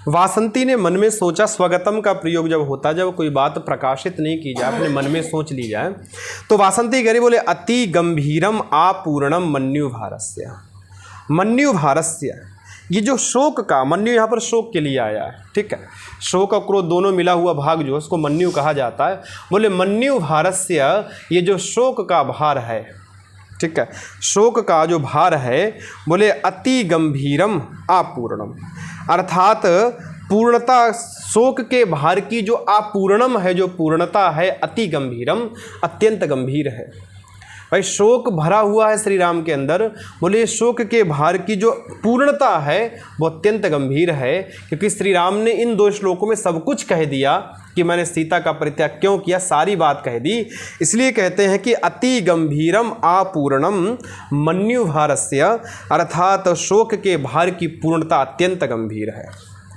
वासंती ने मन में सोचा। स्वगतम का प्रयोग जब होता है, जब कोई बात प्रकाशित नहीं की जाए, अपने मन में सोच ली जाए, तो वासंती कह रही, बोले अति गंभीरम आपूर्णम मन्यु भारस्य। मन्यु भारस्य, ये जो शोक का, मन्यु यहाँ पर शोक के लिए आया है, ठीक है। शोक और क्रोध दोनों मिला हुआ भाग जो है उसको मन्यु कहा जाता है। बोले मन्यु भारस्य, ये जो शोक का भार है, ठीक है, शोक का जो भार है, बोले अति गंभीरम अपूर्णम, अर्थात पूर्णता, शोक के भार की जो अपूर्णम है, जो पूर्णता है, अति गंभीरम, अत्यंत गंभीर है। भाई शोक भरा हुआ है श्री राम के अंदर, बोले शोक के भार की जो पूर्णता है वो अत्यंत गंभीर है, क्योंकि श्री राम ने इन 2 श्लोकों में सब कुछ कह दिया कि मैंने सीता का परित्याग क्यों किया, सारी बात कह दी। इसलिए कहते हैं कि अति गंभीरम अपूर्णम मन्यु भारस्य, अर्थात शोक के भार की पूर्णता अत्यंत गंभीर है,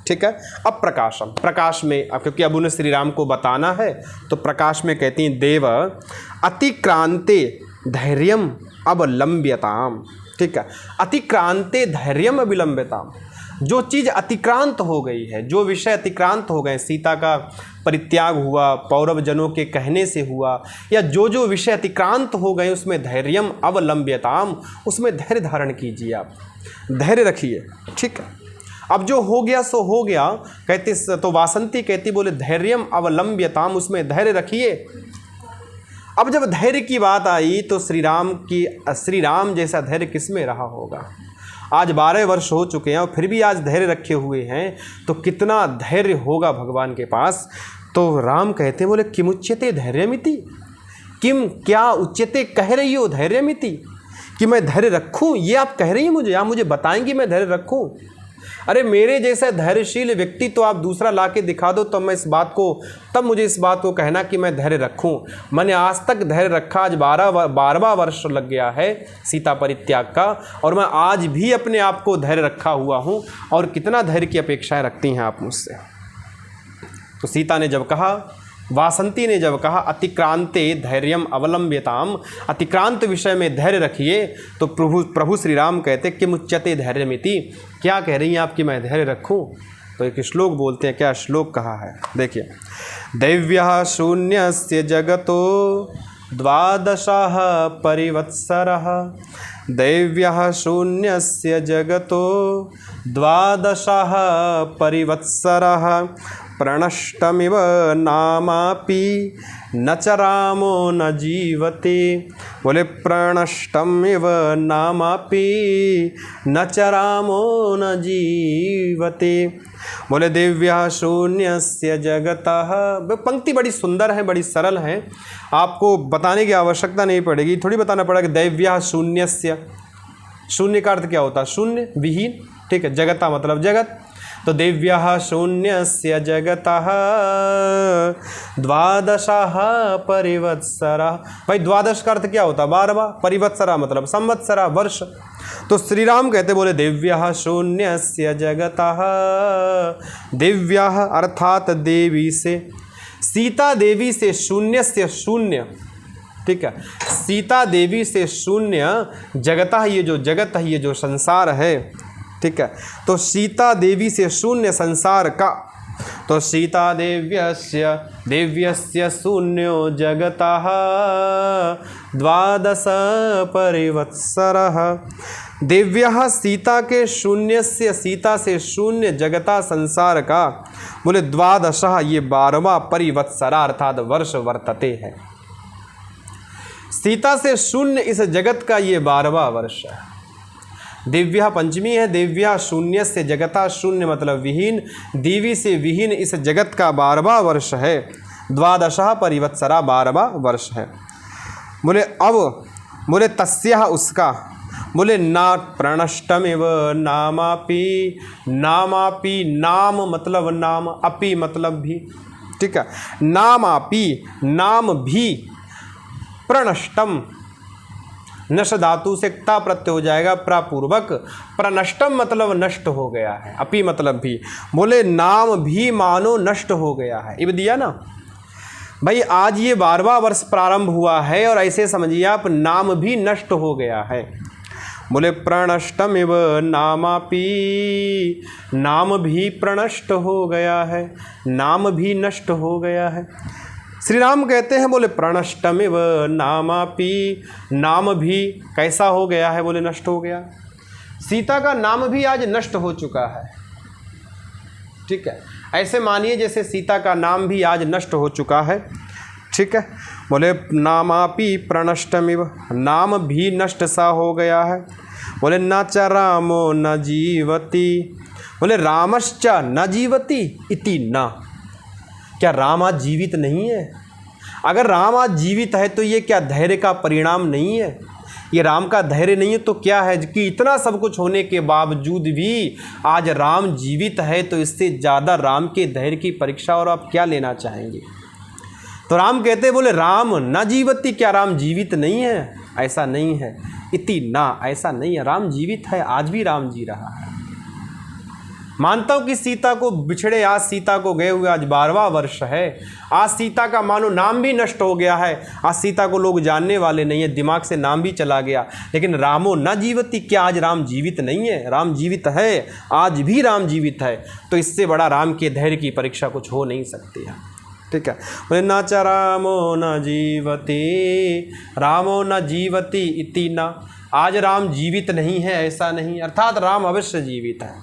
ठीक है। अब प्रकाशम, प्रकाश में, अब क्योंकि अब उन्हें श्री राम को बताना है तो प्रकाश में कहती हैं देव अतिक्रांते धैर्यम अवलंब्यताम, ठीक है। अतिक्रांते धैर्यम अविलंब्यताम, जो चीज़ अतिक्रांत हो गई है, जो विषय अतिक्रांत हो गए, सीता का परित्याग हुआ, पौरव जनों के कहने से हुआ, या जो जो विषय अतिक्रांत हो गए उसमें धैर्यम अवलंब्यताम, उसमें धैर्य धारण कीजिए, आप धैर्य रखिए, ठीक है। अब जो हो गया सो हो गया, कहते, तो वासंती कहती, बोले धैर्यम अवलंब्यताम, उसमें धैर्य रखिए। अब जब धैर्य की बात आई तो श्री राम जैसा धैर्य किस में रहा होगा। आज 12 वर्ष हो चुके हैं और फिर भी आज धैर्य रखे हुए हैं, तो कितना धैर्य होगा भगवान के पास। तो राम कहते, बोले किम उच्यते धैर्यमिति, किम, क्या उच्यते कह रही हो धैर्यमिति, कि मैं धैर्य रखूं, ये आप कह रही हैं मुझे, आप मुझे बताएंगी मैं धैर्य रखूं। अरे मेरे जैसा धैर्यशील व्यक्ति तो आप दूसरा ला के दिखा दो, तब मैं इस बात को, तब मुझे इस बात को कहना कि मैं धैर्य रखूं। मैंने आज तक धैर्य रखा, आज 12वां वर्ष लग गया है सीता परित्याग का, और मैं आज भी अपने आप को धैर्य रखा हुआ हूं, और कितना धैर्य की अपेक्षाएं रखती हैं आप मुझसे। तो सीता ने जब कहा, वासंती ने जब कहा अतिक्रांते धैर्यम अवलंब्यताम, अतिक्रांत विषय में धैर्य रखिए, तो प्रभु श्री राम कहते कि मुच्यते धैर्यमिति, क्या कह रही हैं आप कि मैं धैर्य रखूं। तो एक श्लोक बोलते हैं, क्या श्लोक कहा है देखिए, दैव्यः शून्यस्य जगतो द्वादशः परिवत्सरः, दैव्यः शून्यस्य जगतो द्वादशः परिवत्सरः, प्रणष्टमिव नामापि न च रामो न जीवते। बोले प्रणष्टमिव नामापि न च रामो न जीवते। बोले देव्या शून्यस्य जगतः, पंक्ति बड़ी सुंदर है, बड़ी सरल है, आपको बताने की आवश्यकता नहीं पड़ेगी, थोड़ी बताना पड़ेगा। दैव्या शून्यस्य, शून्य का अर्थ क्या होता है, शून्य, विहीन, ठीक है, जगता मतलब जगत। तो देव्यः शून्यस्य जगतः द्वादशः परिवत्सरः, भाई द्वादश का अर्थ क्या होता है, 12वां, परिवत्सरः मतलब संवत्सरः, वर्ष। तो श्री राम कहते, बोले दिव्यः शून्यस्य जगतः, दिव्यः अर्थात देवी से, सीता देवी से, शून्यस्य शून्य, ठीक है, सीता देवी से शून्य, जगतः ये जो जगत है, ये जो संसार है, ठीक है, तो सीता देवी से शून्य संसार का। तो सीता देव्यस्य शून्यो जगतः द्वादश परिवत्सरः। देव्यः सीता के शून्य से, सीता से शून्य, जगता संसार का, बोले द्वादशः ये 12वां, परिवत्सरा अर्थात वर्ष वर्तते है। सीता से शून्य इस जगत का ये 12वां वर्ष है। दिव्या पंचमी है, दिव्या शून्य से जगता, शून्य मतलब विहीन, देवी से विहीन इस जगत का 12वां वर्ष है। द्वादशः परिवत्सरा 12वां वर्ष है। बोले अब, बोले तस्या उसका, बोले ना प्रणष्टमिव नामापि, नामापि नाम मतलब नाम, अपि मतलब भी, ठीक है। नामापि नाम भी, प्रणष्टम नश धातु से क्ता प्रत्यय हो जाएगा प्रापूर्वक, प्रनष्टम मतलब नष्ट हो गया है, अपि मतलब भी। बोले नाम भी मानो नष्ट हो गया है। इब दिया ना भाई, आज ये 12वां वर्ष प्रारंभ हुआ है और ऐसे समझिए आप नाम भी नष्ट हो गया है। बोले प्रणष्टम इव नामापि, नाम भी प्रणष्ट हो गया है, नाम भी नष्ट हो गया है। श्री राम कहते हैं बोले प्रणष्टमिव नामापि, नाम भी कैसा हो गया है, बोले नष्ट हो गया। सीता का नाम भी आज नष्ट हो चुका है, ठीक है। ऐसे मानिए जैसे सीता का नाम भी आज नष्ट हो चुका है, ठीक है। बोले नामापि प्रणष्टमिव, नाम भी नष्ट सा हो गया है। बोले न च रामो न जीवति, बोले रामश्च न जीवति इति न, क्या राम आज जीवित नहीं है? अगर राम आज जीवित है तो ये क्या धैर्य का परिणाम नहीं है? ये राम का धैर्य नहीं है तो क्या है कि इतना सब कुछ होने के बावजूद भी आज राम जीवित है, तो इससे ज़्यादा राम के धैर्य की परीक्षा और आप क्या लेना चाहेंगे? तो राम कहते बोले राम न जीवति, क्या राम जीवित नहीं है? ऐसा नहीं है। इति ना, ऐसा नहीं है, राम जीवित है, आज भी राम जी रहा है। मानता हूँ कि सीता को बिछड़े आज सीता को गए हुए आज 12वां वर्ष है। आज सीता का मानो नाम भी नष्ट हो गया है, आज सीता को लोग जानने वाले नहीं है, दिमाग से नाम भी चला गया। लेकिन रामो न जीवति, क्या आज राम जीवित नहीं है? राम जीवित है, आज भी राम जीवित है। तो इससे बड़ा राम के धैर्य की परीक्षा कुछ हो नहीं सकती है, ठीक है। बोले न च रामो न जीवति, रामो न जीवति इति न, आज राम जीवित नहीं है ऐसा नहीं, अर्थात राम अवश्य जीवित है,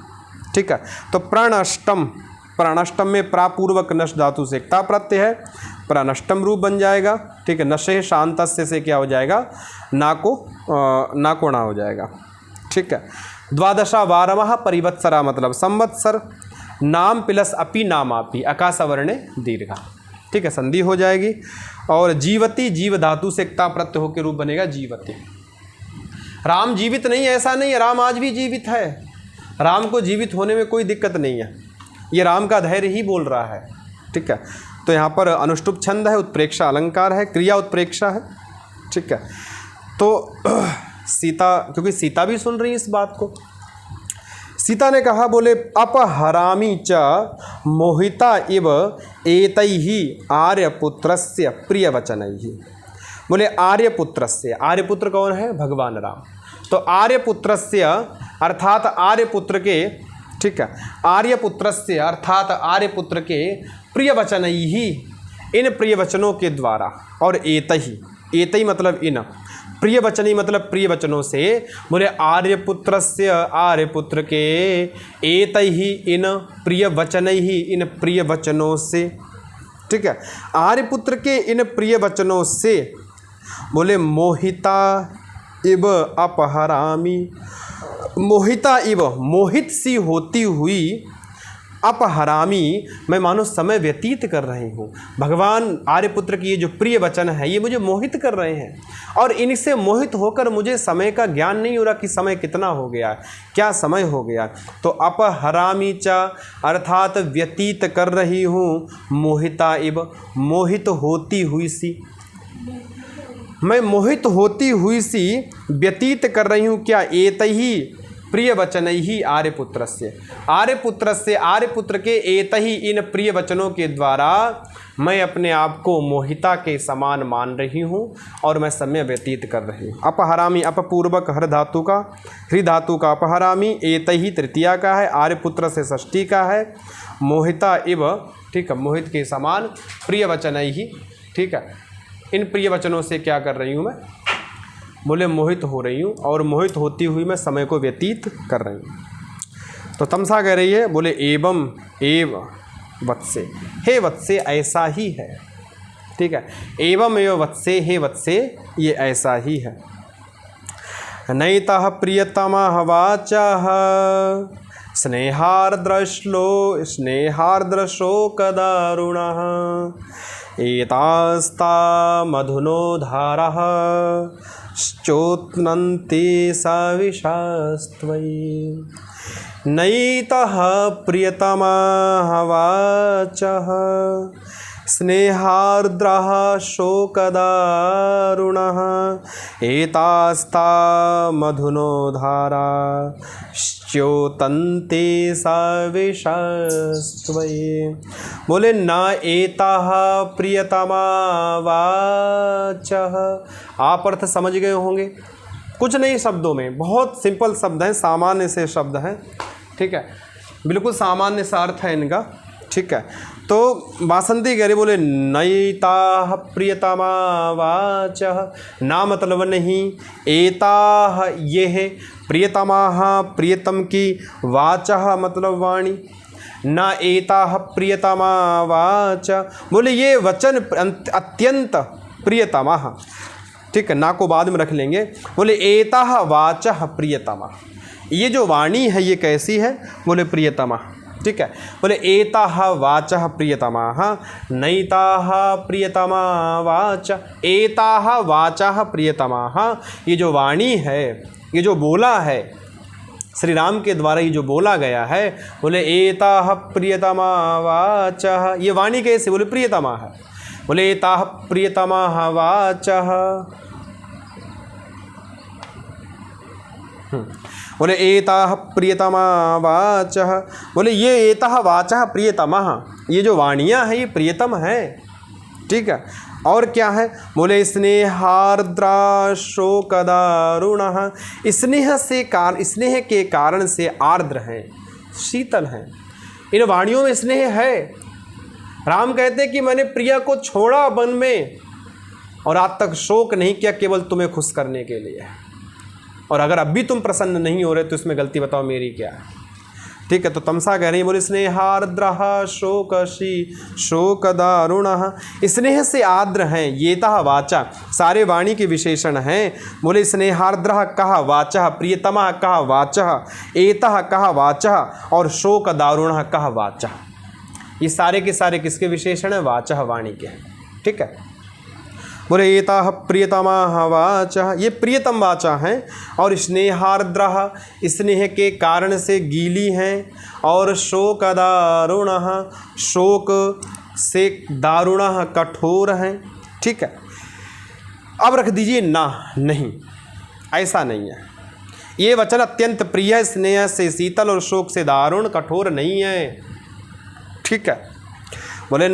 ठीक है। तो प्रणष्टम, प्रणष्टम में प्रापूर्वक नश धातु से क्ता प्रत्यय है, प्रणष्टम रूप बन जाएगा, ठीक है। नशे शांतस्य से क्या हो जाएगा, नाको ना हो जाएगा, ठीक है। द्वादशा 12वां परिवत्सरा मतलब संवत्सर, नाम प्लस अपि नामापि, अकासवर्णे दीर्घा, ठीक है, संधि हो जाएगी। और जीवति, जीव धातु से क्ता प्रत्यय होकर रूप बनेगा जीवति। राम जीवित नहीं है ऐसा नहीं है, राम आज भी जीवित है, राम को जीवित होने में कोई दिक्कत नहीं है, ये राम का धैर्य ही बोल रहा है, ठीक है। तो यहाँ पर अनुष्टुप छंद है, उत्प्रेक्षा अलंकार है, क्रिया उत्प्रेक्षा है, ठीक है। तो सीता, क्योंकि सीता भी सुन रही है इस बात को, सीता ने कहा बोले अपहरामि च मोहिता इव एतैहि आर्यपुत्रस्य प्रियवचनैहि। बोले आर्यपुत्रस्य, आर्यपुत्र कौन है? भगवान राम। तो आर्यपुत्रस्य अर्थात आर्यपुत्र के, ठीक है, आर्यपुत्रस्य अर्थात आर्यपुत्र के प्रियवचनैहि, इन प्रियवचनों के द्वारा, और एतहि, एतहि मतलब इन, प्रियवचनी मतलब प्रिय वचनों से। बोले आर्यपुत्रस्य, आर्यपुत्र के, एतैहि इन प्रिय वचनैहि, इन प्रिय वचनों से, ठीक है, आर्यपुत्र के इन प्रिय वचनों से। बोले मोहिता इव अपहरामि, मोहिता इव, मोहित सी होती हुई, अपहरामि मैं मानो समय व्यतीत कर रही हूँ। भगवान आर्यपुत्र की ये जो प्रिय वचन है ये मुझे मोहित कर रहे हैं, और इनसे मोहित होकर मुझे समय का ज्ञान नहीं हो रहा कि समय कितना हो गया, क्या समय हो गया। तो अपहरामि च अर्थात व्यतीत कर रही हूँ, मोहिता इव मोहित होती हुई सी, मैं मोहित होती हुई सी व्यतीत कर रही हूँ। क्या? एतहि प्रिय वचन ही आर्यपुत्रस्य, आर्यपुत्रस्य, आर्यपुत्र के एतहि इन प्रिय वचनों के द्वारा मैं अपने आप को मोहिता के समान मान रही हूँ और मैं समय व्यतीत कर रही हूँ। अपहरामि अपपूर्वक हर धातु का, हृ धातु का अपहरामि, एतहि तृतीया का है, आर्यपुत्र से षष्ठी का है, मोहिता इव, ठीक है, मोहित के समान, प्रिय वचन ही, ठीक है, इन प्रिय वचनों से क्या कर रही हूँ मैं? बोले मोहित हो रही हूँ, और मोहित होती हुई मैं समय को व्यतीत कर रही हूँ। तो तमसा कह रही है, बोले एवं एव वत्से, हे वत्से ऐसा ही है, ठीक है, एवं एव वत्से, हे वत्से ये ऐसा ही है। नैतः प्रियतमः वाचः स्नेहार्द्रश्लोकदारुणः एतास्ता मधुनो धारः श्चोत्नन्ति सविशास्त्वयि नैतः प्रियतमः वाचः स्नेहार्द्रः शोकदारुणः एतास्ता मधुनो धारा श्चोतन्ते सविशास्त्वयि। बोले न एताः प्रियतमा वाचः। आप अर्थ समझ गए होंगे, कुछ नहीं शब्दों में, बहुत सिंपल शब्द हैं, सामान्य से शब्द हैं, ठीक है, बिल्कुल सामान्य सा अर्थ है इनका, ठीक है। तो वासंती कह रही, बोले नैताः प्रियतमा वाचः, ना मतलब नहीं, एताः ये है, प्रियतमाः प्रियतम की, वाचः मतलब वाणी, न एताः प्रियतमा वाच, बोले ये वचन अत्यंत प्रियतमः, ठीक है, ना को बाद में रख लेंगे। बोले एताः वाचः प्रियतमा, ये जो वाणी है ये कैसी है, बोले प्रियतमा, ठीक है। बोले एताः वाचः प्रियतमाः नैताः प्रियतमा वाच, एताः वाचः प्रियतमाः, ये जो वाणी है, ये जो बोला है श्री राम के द्वारा, ये जो बोला गया है, बोले एताः प्रियतमा वाचः, ये वाणी कैसी, बोले प्रियतमा है। बोले एताः प्रियतमा वाचः, बोले एताः प्रियतमा वाचः, बोले ये एताः वाचः प्रियतमः, ये जो वाणियाँ हैं ये प्रियतम है, ठीक है। और क्या है, बोले स्नेहार्द्रा शोकदारुणः, स्नेह से स्नेह के कारण से आर्द्र हैं, शीतल हैं, इन वाणियों में स्नेह है। राम कहते हैं कि मैंने प्रिया को छोड़ा वन में और आज तक शोक नहीं किया, केवल तुम्हें खुश करने के लिए, और अगर अब भी तुम प्रसन्न नहीं हो रहे तो इसमें गलती बताओ मेरी क्या है, ठीक है। तो तमसा कह रही है, बोले स्नेहार्द्रः शोकशी शोकदारुणः, स्नेह से आर्द्र हैं, येतः वाचा, सारे वाणी के विशेषण हैं। बोले स्नेहार्द्रः कहा वाचः, प्रियतमः कहा वाचः, एतः कहा वाचः, और शोकदारुणः कहा वाचः, ये सारे के सारे किसके विशेषण हैं, वाचः वाणी के हैं, ठीक है। बोले एताः प्रियतमाः वाचः, ये प्रियतम वाचा हैं, और स्नेहार्द्रः, स्नेह के कारण से गीली हैं, और शोकदारुणः, शोक से दारुणः कठोर हैं, ठीक है। अब रख दीजिए ना, नहीं, ऐसा नहीं है, ये वचन अत्यंत प्रिय, स्नेह से शीतल और शोक से दारुण कठोर नहीं है, ठीक है। बोले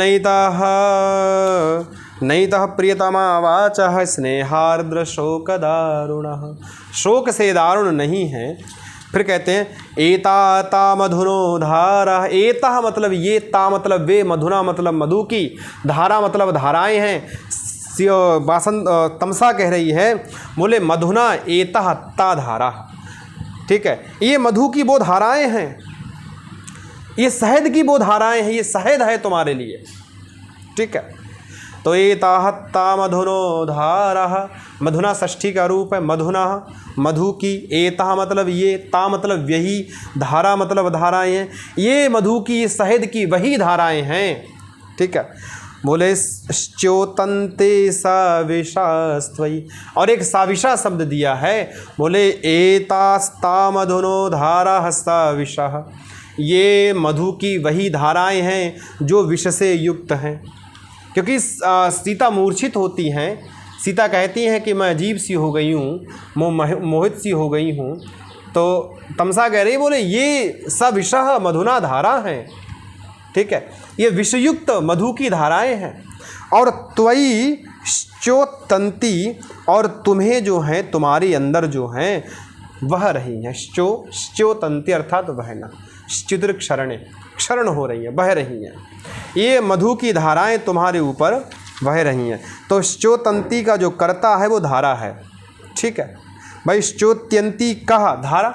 नैतः प्रियतमा वाचः स्नेहार्द्र शोकदारुणः, शोक से दारुण नहीं है। फिर कहते हैं एताता मधुनो धारा, एता मतलब ये, ता मतलब वे, मधुना मतलब मधु की, धारा मतलब धाराएं हैं। तमसा कह रही है, बोले मधुना एता ता धारा, ठीक है, ये मधु की वो धाराएं हैं, ये शहद की वो धाराएं हैं, ये शहद है तुम्हारे लिए, ठीक है। तो एताः ता मधुनो धारः, मधुना षष्ठी का रूप है, मधुना मधु की, एताः मतलब ये, ता मतलब यही, धारा मतलब धाराएं हैं, ये मधु की, ये शहद की वही धाराएं हैं, ठीक है। बोले श्चोतन्ते साविशास्त्वयि, और एक साविशा शब्द दिया है, बोले एतास्ता मधुनो धाराः साविशः, ये मधु की वही धाराएं हैं जो विष से युक्त हैं। क्योंकि सीता मूर्छित होती हैं, सीता कहती हैं कि मैं अजीब सी हो गई हूँ, मोहित सी हो गई हूँ, तो तमसा कह रही, बोले ये सविशः मधुना धारा हैं, ठीक है, ये विषयुक्त मधु की धाराएं हैं। और त्वयि श्चोतन्ति, और तुम्हें जो है, तुम्हारे अंदर जो हैं वह रही हैं, श्चोतन्ति अर्थात बहना, श्चिद्र क्षरण हो रही हैं, बह रही हैं, ये मधु की धाराएं तुम्हारे ऊपर बह रही हैं। तो श्चोतन्ति का जो कर्ता है वो धारा है, ठीक है भाई। श्चोत्यन्ति कहा, धारा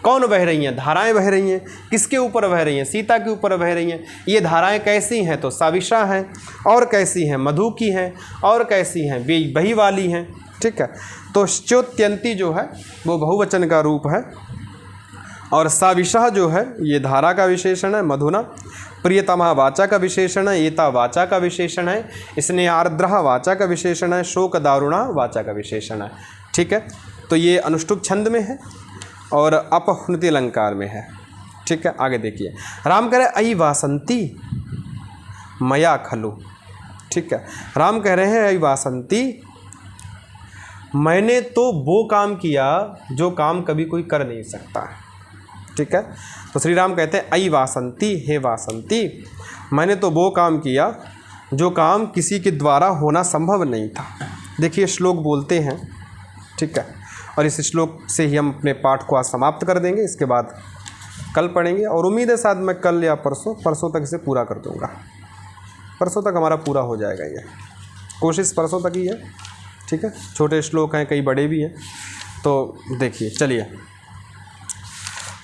कौन बह रही हैं, धाराएं बह रही हैं, किसके ऊपर बह रही हैं, सीता के ऊपर बह रही हैं। ये धाराएं कैसी हैं, तो साविशा हैं, और कैसी हैं, मधु की हैं, और कैसी हैं, वे बही वाली हैं, ठीक है। तो श्चोत्यन्ति जो है वो बहुवचन का रूप है, और साविशा जो है ये धारा का विशेषण है, मधुना। प्रियतमा वाचा का विशेषण है, एता वाचा का विशेषण है, इसने आर्द्रहा वाचा का विशेषण है, शोक दारुणा वाचा का विशेषण है। ठीक है, तो ये अनुष्टुप छंद में है और अपहुनति अलंकार में है। ठीक है, आगे देखिए, राम कह रहे अयि वासंती मया खलु। ठीक है, राम कह रहे हैं अयि वासंती, मैंने तो वो काम किया जो काम कभी कोई कर नहीं सकता। ठीक है, तो श्री राम कहते हैं अयि वासंती, हे वासंती, मैंने तो वो काम किया जो काम किसी के द्वारा होना संभव नहीं था। देखिए श्लोक बोलते हैं। ठीक है, और इस श्लोक से ही हम अपने पाठ को आज समाप्त कर देंगे, इसके बाद कल पढ़ेंगे और उम्मीद है शायद मैं कल या परसों तक इसे पूरा कर दूंगा। परसों तक हमारा पूरा हो जाएगा, ये कोशिश परसों तक ही है। ठीक है, छोटे श्लोक हैं, कई बड़े भी हैं, तो देखिए चलिए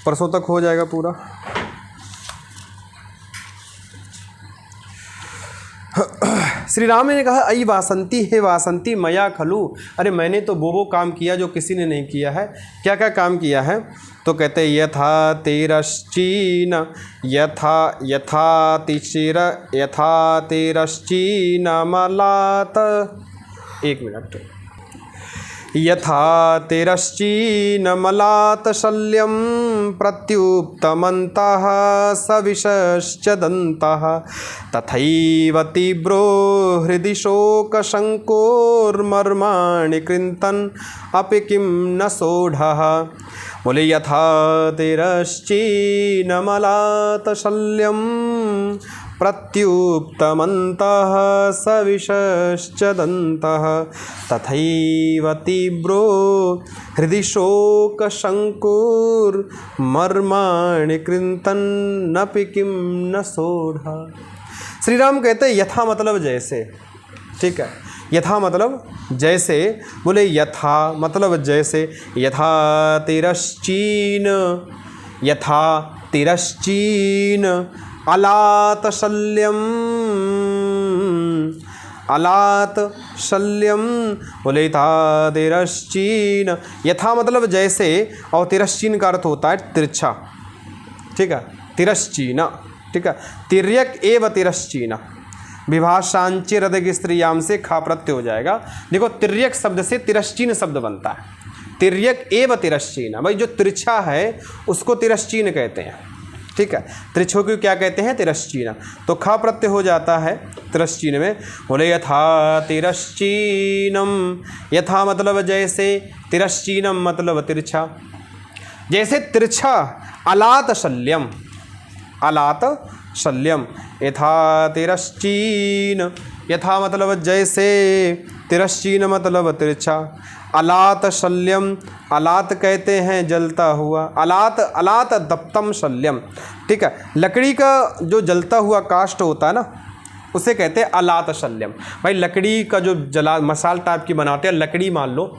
परसों तक हो जाएगा पूरा। श्री राम ने कहा अयि वासंती, हे वासंती मया खलु, अरे मैंने तो वो काम किया जो किसी ने नहीं किया है। क्या क्या काम किया है? तो कहते यथा तेरश्चीन, यथा तेरश्चीन मलात, एक मिनट, यथा तेरश्चीन मलात शल्यम प्रत्युप्तमन्तः सविशश्च दन्तः तथैव तीव्रो हृदि शोकशङ्कोर्मर्माणि कृन्तन् अपि किं न सोढः। बोले यथा तेरश्चीन मलात शल्यम प्रत्युप्तमन्तः सविशश्च दन्तः तथैव तीव्रो हृदि शोकशङ्कोर्मर्माणि कृन्तन्नपि किं न सोढः। श्री राम कहते हैं यथा मतलब जैसे। ठीक है, यथा मतलब जैसे। बोले यथा मतलब जैसे, यथा तेरश्चीन, यथा तेरश्चीन अलात शल्यम, अलात शल्यम। बोले यथा तेरश्चीन, यथा मतलब जैसे, और तिरश्चीन का अर्थ होता है तिरछा। ठीक है, तिरश्चीन। ठीक है, तिर्यक एव तिरश्चीन, विभाषांचे हृदय की स्त्रीयाम से खा प्रत्यय हो जाएगा। देखो तिर्यक शब्द से तिरश्चीन शब्द बनता है, तिर्यक एव तिरश्चीन। भाई जो तिरछा है उसको तिरश्चीन कहते हैं। ठीक है, त्रिछो को क्या कहते हैं? तिरश्चीन। तो खा प्रत्यय हो जाता है तिरश्चीन में। बोले यथा तिरश्चीनम, यथा मतलब जैसे, तिरश्चीनम मतलब तिरछा। जैसे तिरछा, अलात शल्यम, अलात शल्यम। यथा तिरश्चीन, यथा मतलब जैसे, तिरश्चीन मतलब तिरछा। अलात शल्यम, अलात कहते हैं जलता हुआ, अलात, अलात दप्तम शल्यम। ठीक है, लकड़ी का जो जलता हुआ काष्ठ होता है ना, उसे कहते हैं अलात शल्यम। भाई लकड़ी का जो जला मसाल टाइप की बनाते हैं, लकड़ी मान लो।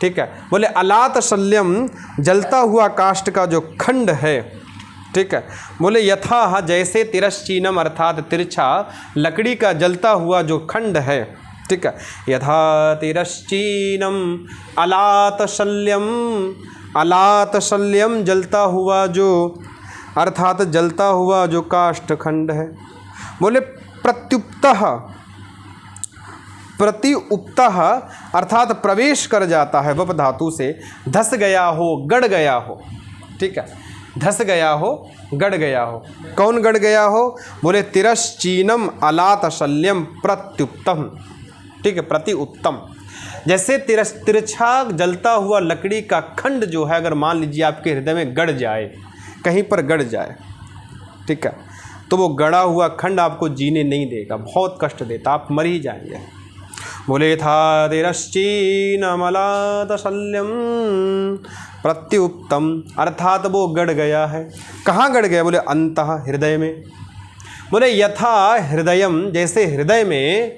ठीक है, बोले अलात शल्यम, जलता हुआ काष्ठ का जो खंड है। ठीक है, बोले यथा जैसे तिरश्चीनम अर्थात तिरछा लकड़ी का जलता हुआ जो खंड है। ठीक है, यथा तिरश्चीनम अलात शल्यम, अलात शल्यम जलता हुआ जो, अर्थात जलता हुआ जो काष्ठ खंड है। बोले प्रत्युप्तः, प्रत्युप्तः अर्थात प्रवेश कर जाता है, वप धातु से, धस गया हो, गड़ गया हो। ठीक है, धस गया हो, गड़ गया हो। कौन गड़ गया हो? बोले तिरश्चीनम अलात शल्यम प्रत्युप्तम। ठीक है, प्रति उत्तम। जैसे तिरछा जलता हुआ लकड़ी का खंड जो है, अगर मान लीजिए आपके हृदय में गड़ जाए, कहीं पर गड़ जाए, ठीक है, तो वो गड़ा हुआ खंड आपको जीने नहीं देगा, बहुत कष्ट देता, आप मर ही जाएंगे। बोले था तिरश्चीनमलात शल्यम प्रत्युप्तम, अर्थात वो गड़ गया है। कहाँ गड़ गया? बोले अंतः, हृदय में। बोले यथा हृदयम, जैसे हृदय में,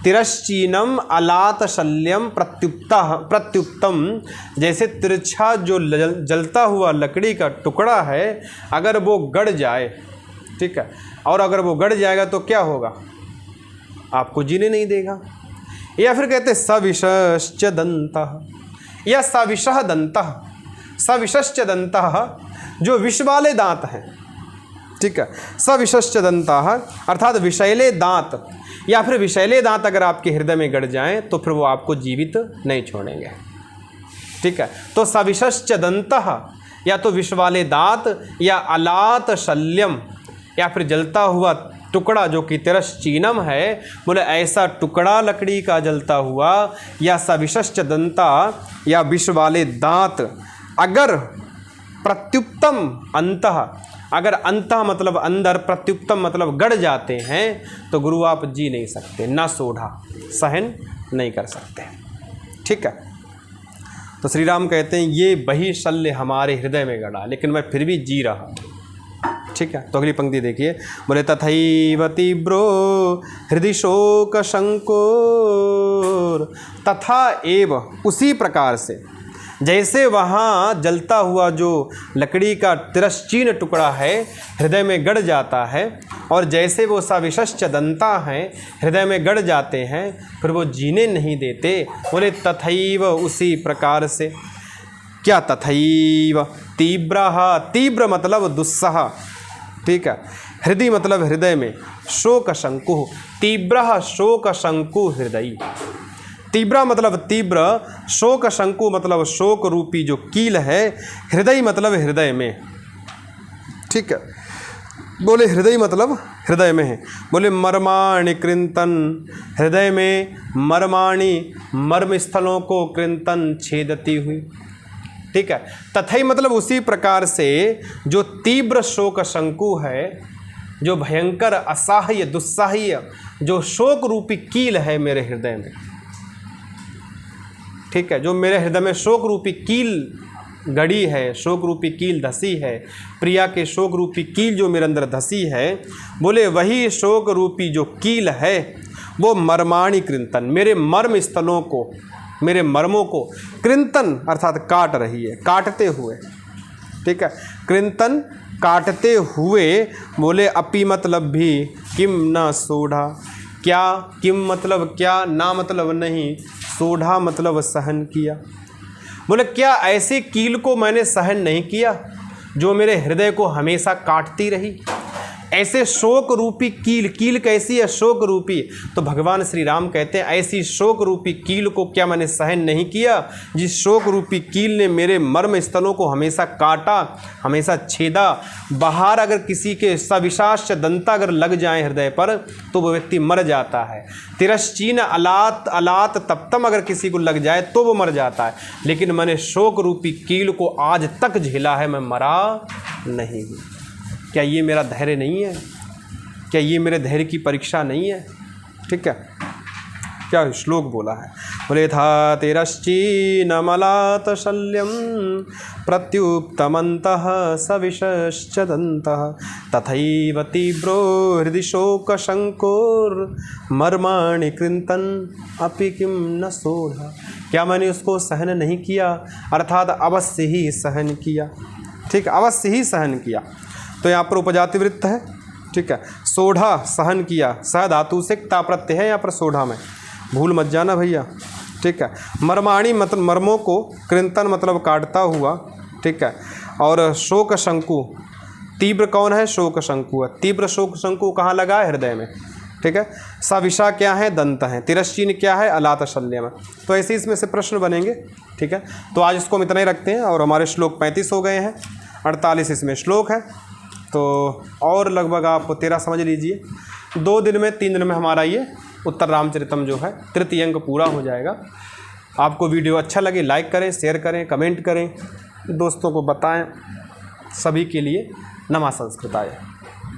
तिरश्चीनम अलात शल्यम प्रत्युप्तम, जैसे तिरछा जो जलता हुआ लकड़ी का टुकड़ा है, अगर वो गड़ जाए, ठीक है, और अगर वो गड़ जाएगा तो क्या होगा? आपको जीने नहीं देगा। या फिर कहते सविशश्च दन्तः, या सविशः दन्तः, सविशश्च दन्तः, जो विष वाले दांत हैं, ठीक है। सविशश्च दंताः अर्थात विषैले दांत या फिर विषैले दांत अगर आपके हृदय में गड़ जाएं तो फिर वो आपको जीवित नहीं छोड़ेंगे, ठीक है। तो सविशश्च दंतः या तो विष वाले दांत या अलात शल्यम या फिर जलता हुआ टुकड़ा जो कि तिरश्चीनम है, बोले ऐसा टुकड़ा लकड़ी का जलता हुआ या सविशश्च दंता या विष वाले दांत अगर प्रत्युत्तम अंतः, अगर अंतः मतलब अंदर, प्रत्युत्तम मतलब गड़ जाते हैं तो गुरु आप जी नहीं सकते, ना सोढ़ा सहन नहीं कर सकते, ठीक है। तो श्री राम कहते हैं ये वही शल्य हमारे हृदय में गड़ा लेकिन मैं फिर भी जी रहा, ठीक है। तो अगली पंक्ति देखिए, बोले तथैव तीव्रो हृदि शोक संकोर, तथा एव उसी प्रकार से जैसे वहाँ जलता हुआ जो लकड़ी का तिरश्चीन टुकड़ा है हृदय में गड़ जाता है और जैसे वो सविशश्च दंता हैं हृदय में गड़ जाते हैं फिर वो जीने नहीं देते, बोले तथैव उसी प्रकार से। क्या तथैव? तीव्रः, तीव्र मतलब दुस्सह, ठीक है। हृदय मतलब हृदय में, शोक शंकु, तीव्रः शोक शंकु हृदय, तीव्र मतलब तीव्र, शोक शंकु मतलब शोक रूपी जो कील है, हृदय मतलब हृदय में, ठीक है। बोले हृदय मतलब हृदय में है, बोले मर्माणि कृंतन, हृदय में मर्माणि मर्म स्थलों को कृंतन छेदती हुई, ठीक है। तथई मतलब उसी प्रकार से जो तीव्र शोक शंकु है, जो भयंकर असह्य दुस्साह्य जो शोक रूपी कील है मेरे हृदय में, ठीक है, जो मेरे हृदय में शोक रूपी कील गड़ी है, शोक रूपी कील धसी है, प्रिया के शोक रूपी कील जो मेरे अंदर धसी है, बोले वही शोक रूपी जो कील है वो मर्माणि कृंतन, मेरे मर्म स्थलों को, मेरे मर्मों को कृंतन अर्थात काट रही है, काटते हुए, ठीक है। कृंतन काटते हुए, बोले अपि मतलब भी, किम न सोढ़ा, क्या, किम मतलब क्या, ना मतलब नहीं, सोढ़ा मतलब सहन किया, बोले क्या ऐसे कील को मैंने सहन नहीं किया जो मेरे हृदय को हमेशा काटती रही। ऐसे शोक रूपी कील, कील कैसी है? शोक रूपी। तो भगवान श्री राम कहते हैं ऐसी शोक रूपी कील को क्या मैंने सहन नहीं किया, जिस शोक रूपी कील ने मेरे मर्म स्थलों को हमेशा काटा, हमेशा छेदा। बाहर अगर किसी के सविशाश्च दंता अगर लग जाए हृदय पर तो वो व्यक्ति मर जाता है। तिरश्चीन अलात अलात तप्तम अगर किसी को लग जाए तो वो मर जाता है, लेकिन मैंने शोक रूपी कील को आज तक झेला है, मैं मरा नहीं हूँ। क्या ये मेरा धैर्य नहीं है? क्या ये मेरे धैर्य की परीक्षा नहीं है? ठीक है, क्या श्लोक बोला है, बोले था तिरश्चीनमलात शल्यम प्रत्युप्तमन्तः सविशश्च दन्तः तथैव तीव्रो हृदि शोक शंकोर्मर्माणि कृंतन अपि किम न सोढ़ा। क्या मैंने उसको सहन नहीं किया? अर्थात अवश्य ही सहन किया, ठीक, अवश्य ही सहन किया। तो यहाँ पर उपजाति वृत्त है, ठीक है। सोढ़ा सहन किया, सह धातु से ता प्रत्यय है यहाँ पर सोढ़ा में, भूल मत जाना भैया, ठीक है। मर्माणी मतलब मर्मों को, कृंतन मतलब काटता हुआ, ठीक है। और शोक शंकु, तीव्र कौन है? शोक शंकु है। तीव्र शोक शंकु कहाँ लगा है? हृदय में, ठीक है। सविशा क्या है? दंत है। तिरश्चीन क्या है? अलात शल्य में। तो ऐसे इसमें से प्रश्न बनेंगे, ठीक है। तो आज इसको हम इतना ही रखते हैं और हमारे श्लोक 35 हो गए हैं, 48 इसमें श्लोक है, तो और लगभग आप 13 समझ लीजिए। 2 दिन में 3 दिन में हमारा ये उत्तर रामचरितम जो है तृतीय अंक पूरा हो जाएगा। आपको वीडियो अच्छा लगे लाइक करें, शेयर करें, कमेंट करें, दोस्तों को बताएं। सभी के लिए नमः संस्कृताय।